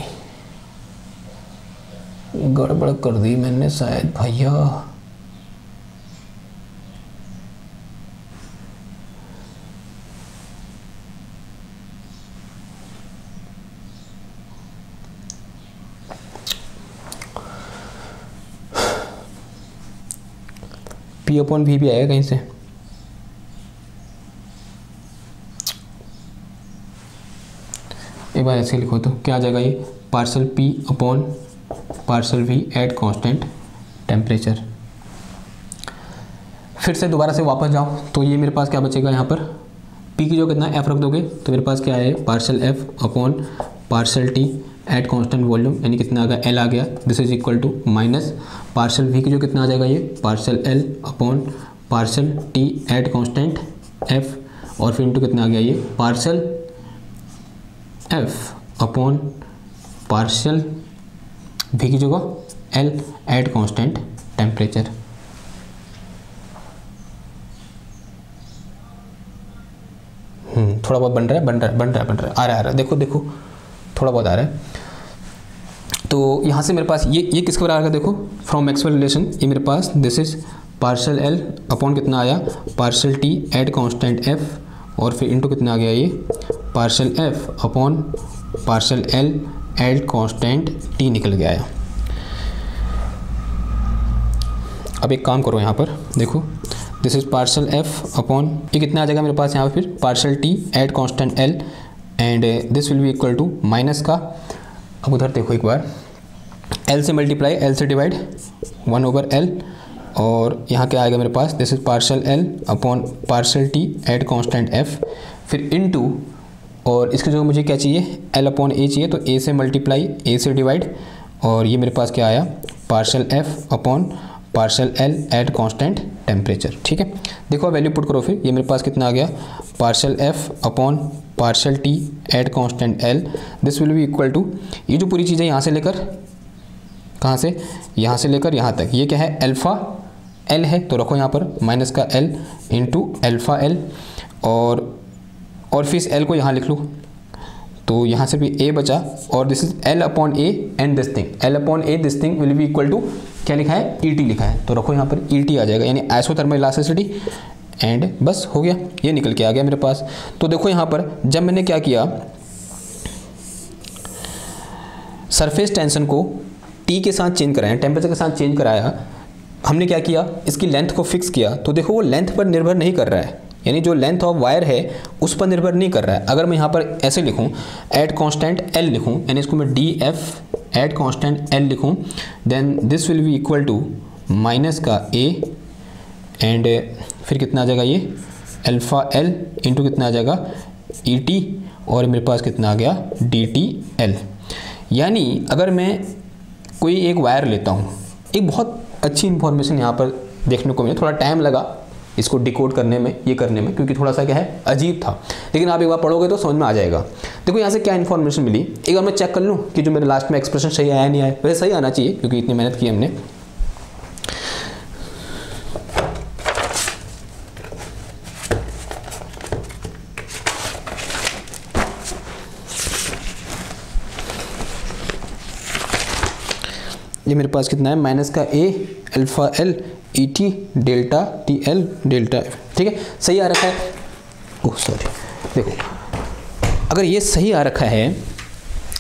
गड़बड़ कर दी मैंने शायद भैया। पी अपॉन वी भी आएगा कहीं से, एक बार ऐसे लिखो तो क्या आ जाएगा, ये partial P upon partial V at constant temperature. फिर से दोबारा से वापस जाओ तो ये मेरे पास क्या बचेगा, यहाँ पर पी की जो कितना एफ रख दोगे तो मेरे पास क्या है, partial F upon partial T at constant volume, यानी कितना आ गया, एल आ गया, this is equal to minus partial V की जो कितना आ जाएगा, ये partial L upon partial T at constant F और फिर इंटू कितना आ गया, ये partial F upon partial V की जगह एल एट कांस्टेंट टेम्परेचर। थोड़ा बहुत बन रहा है, आ रहा है, देखो थोड़ा बहुत आ रहा है। तो यहाँ से मेरे पास ये किसके बराबर है, देखो फ्रॉम मैक्सवेल रिलेशन, ये मेरे पास this is partial L upon कितना आया, partial T at constant F और फिर इंटू कितना आ गया, ये partial F upon partial L at constant T निकल गया है। अब एक काम करो, यहाँ पर देखो this is partial F upon ये कितना आ जाएगा मेरे पास यहाँ पर, फिर partial T at constant L and this will be equal to minus का, अब उधर देखो एक बार, एल से मल्टीप्लाई, एल से डिवाइड 1 ओवर एल और यहाँ क्या आएगा मेरे पास, this is partial L upon partial T at constant F फिर इनटू और इसकी जगह मुझे क्या चाहिए, एल अपॉन ए चाहिए, तो ए से मल्टीप्लाई, ए से डिवाइड और ये मेरे पास क्या आया, partial F upon partial L at constant temperature. ठीक है, देखो वैल्यू पुट करो, फिर ये मेरे पास कितना आ गया, partial F upon partial T at constant L, this will be equal to ये जो पूरी चीज़ें यहाँ से लेकर कहाँ से, यहाँ से लेकर यहाँ तक, ये क्या है, अल्फ़ा एल है, तो रखो यहाँ पर माइनस का एल इंटू अल्फ़ा एल और फिर इस एल को यहाँ लिख लो, तो यहाँ से भी ए बचा और this is L upon A and this thing, L upon A this thing will be equal to क्या लिखा है, ई टी लिखा है, तो रखो यहाँ पर ई टी आ जाएगा, यानी आइसोथर्मल इलास्टिसिटी एंड बस हो गया, ये निकल के आ गया मेरे पास। तो देखो यहाँ पर जब मैंने क्या किया, सरफेस टेंशन को टी के साथ चेंज कराया, टेम्परेचर के साथ चेंज कराया, हमने क्या किया, इसकी लेंथ को फिक्स किया, तो देखो वो लेंथ पर निर्भर नहीं कर रहा है, यानी जो लेंथ ऑफ वायर है उस पर निर्भर नहीं कर रहा है। अगर मैं यहाँ पर ऐसे लिखूँ एट कांस्टेंट एल लिखूँ, यानी इसको मैं D F at constant L लिखूँ, then this will be equal to minus का ए एंड फिर कितना आ जाएगा, ये अल्फ़ा एल इंटू कितना आ जाएगा, ई टी और मेरे पास कितना आ गया, डी टी एल। यानी अगर मैं कोई एक वायर लेता हूँ, एक बहुत अच्छी इन्फॉर्मेशन यहाँ पर देखने को मिली, थोड़ा टाइम लगा इसको डिकोड करने में, ये करने में, क्योंकि थोड़ा सा क्या है अजीब था, लेकिन आप एक बार पढ़ोगे तो समझ में आ जाएगा। देखो यहाँ से क्या इन्फॉर्मेशन मिली, एक बार मैं चेक कर लूँ कि जो मेरे लास्ट में एक्सप्रेशन सही आया नहीं आया, वैसे सही आना चाहिए क्योंकि इतनी मेहनत की हमने। ये मेरे पास कितना है, माइनस का A alpha L E T delta T L delta F. ठीक है, सही आ रखा है, ओह सॉरी, देखो अगर ये सही आ रखा है,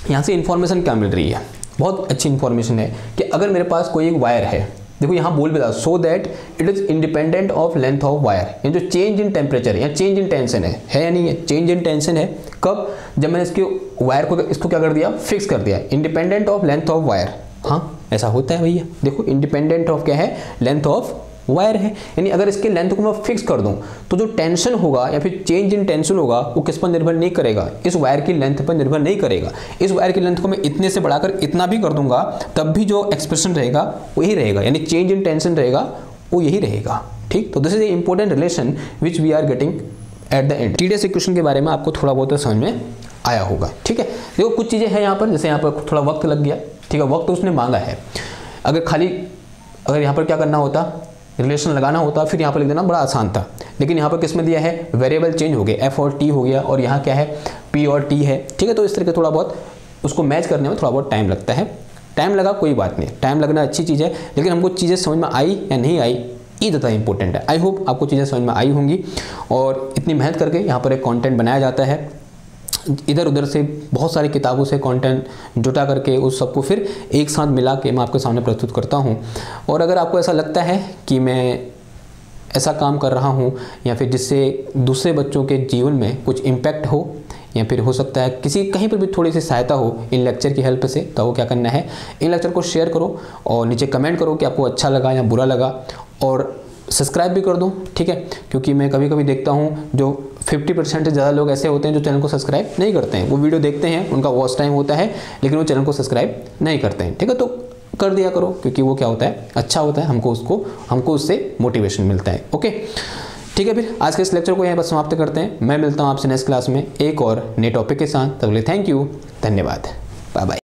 यहाँ से इन्फॉर्मेशन क्या मिल रही है, बहुत अच्छी इन्फॉर्मेशन है कि अगर मेरे पास कोई एक वायर है, देखो यहाँ बोल भी था so that it is independent of length of wire, ये जो चेंज इन टेम्परेचर या चेंज इन टेंशन है या नहीं है, चेंज इन टेंशन है कब, जब मैंने इसके वायर को इसको क्या कर दिया, फिक्स कर दिया, independent of length of wire. हाँ ऐसा होता है भैया, देखो इंडिपेंडेंट ऑफ क्या है, लेंथ ऑफ वायर है, यानी अगर इसके लेंथ को मैं फिक्स कर दूं तो जो टेंशन होगा या फिर चेंज इन टेंशन होगा वो किस पर निर्भर नहीं करेगा, इस वायर की लेंथ पर निर्भर नहीं करेगा। इस वायर की लेंथ को मैं इतने से बढ़ाकर इतना भी कर दूंगा तब भी जो एक्सप्रेशन रहेगा वही रहेगा, यानी चेंज इन टेंशन रहेगा वो यही रहेगा। ठीक, तो this is a important relation which we are getting at the end. TDS equation के बारे में आपको थोड़ा बहुत समझ में आया होगा। ठीक है, देखो कुछ चीज़ें हैं यहाँ पर, जैसे यहाँ पर थोड़ा वक्त लग गया, ठीक है, वक्त उसने मांगा है। अगर यहाँ पर क्या करना होता, रिलेशन लगाना होता, फिर यहाँ पर लिख देना बड़ा आसान था, लेकिन यहाँ पर किस में दिया है, वेरिएबल चेंज हो गया, F और T हो गया, और यहाँ क्या है, P और T है। ठीक है, तो इस तरह के थोड़ा बहुत उसको मैच करने में थोड़ा बहुत टाइम लगता है, टाइम लगा कोई बात नहीं, टाइम लगना अच्छी चीज़ है, लेकिन हमको चीज़ें समझ में आई या नहीं आई ये ज़्यादा इंपॉर्टेंट है। आई होप आपको चीज़ें समझ में आई होंगी, और इतनी मेहनत करके यहाँ पर एक कंटेंट बनाया जाता है, इधर उधर से बहुत सारी किताबों से कंटेंट जुटा करके उस सबको फिर एक साथ मिला के मैं आपके सामने प्रस्तुत करता हूँ। और अगर आपको ऐसा लगता है कि मैं ऐसा काम कर रहा हूँ या फिर जिससे दूसरे बच्चों के जीवन में कुछ इम्पैक्ट हो, या फिर हो सकता है किसी कहीं पर भी थोड़ी सी सहायता हो इन लेक्चर की हेल्प से, तो वो क्या करना है, इन लेक्चर को शेयर करो और नीचे कमेंट करो कि आपको अच्छा लगा या बुरा लगा, और सब्सक्राइब भी कर दो। ठीक है, क्योंकि मैं कभी कभी देखता हूँ जो 50% से ज़्यादा लोग ऐसे होते हैं जो चैनल को सब्सक्राइब नहीं करते हैं, वो वीडियो देखते हैं, उनका वॉच टाइम होता है, लेकिन वो चैनल को सब्सक्राइब नहीं करते हैं। ठीक है, तो कर दिया करो, क्योंकि वो क्या होता है, अच्छा होता है, हमको उससे मोटिवेशन मिलता है। ओके, ठीक है, फिर आज के इस लेक्चर को यहाँ पर समाप्त करते हैं। मैं मिलता हूँ आपसे नेक्स्ट क्लास में एक और नए टॉपिक के साथ। तब तक के लिए थैंक यू, धन्यवाद, बाय बाय।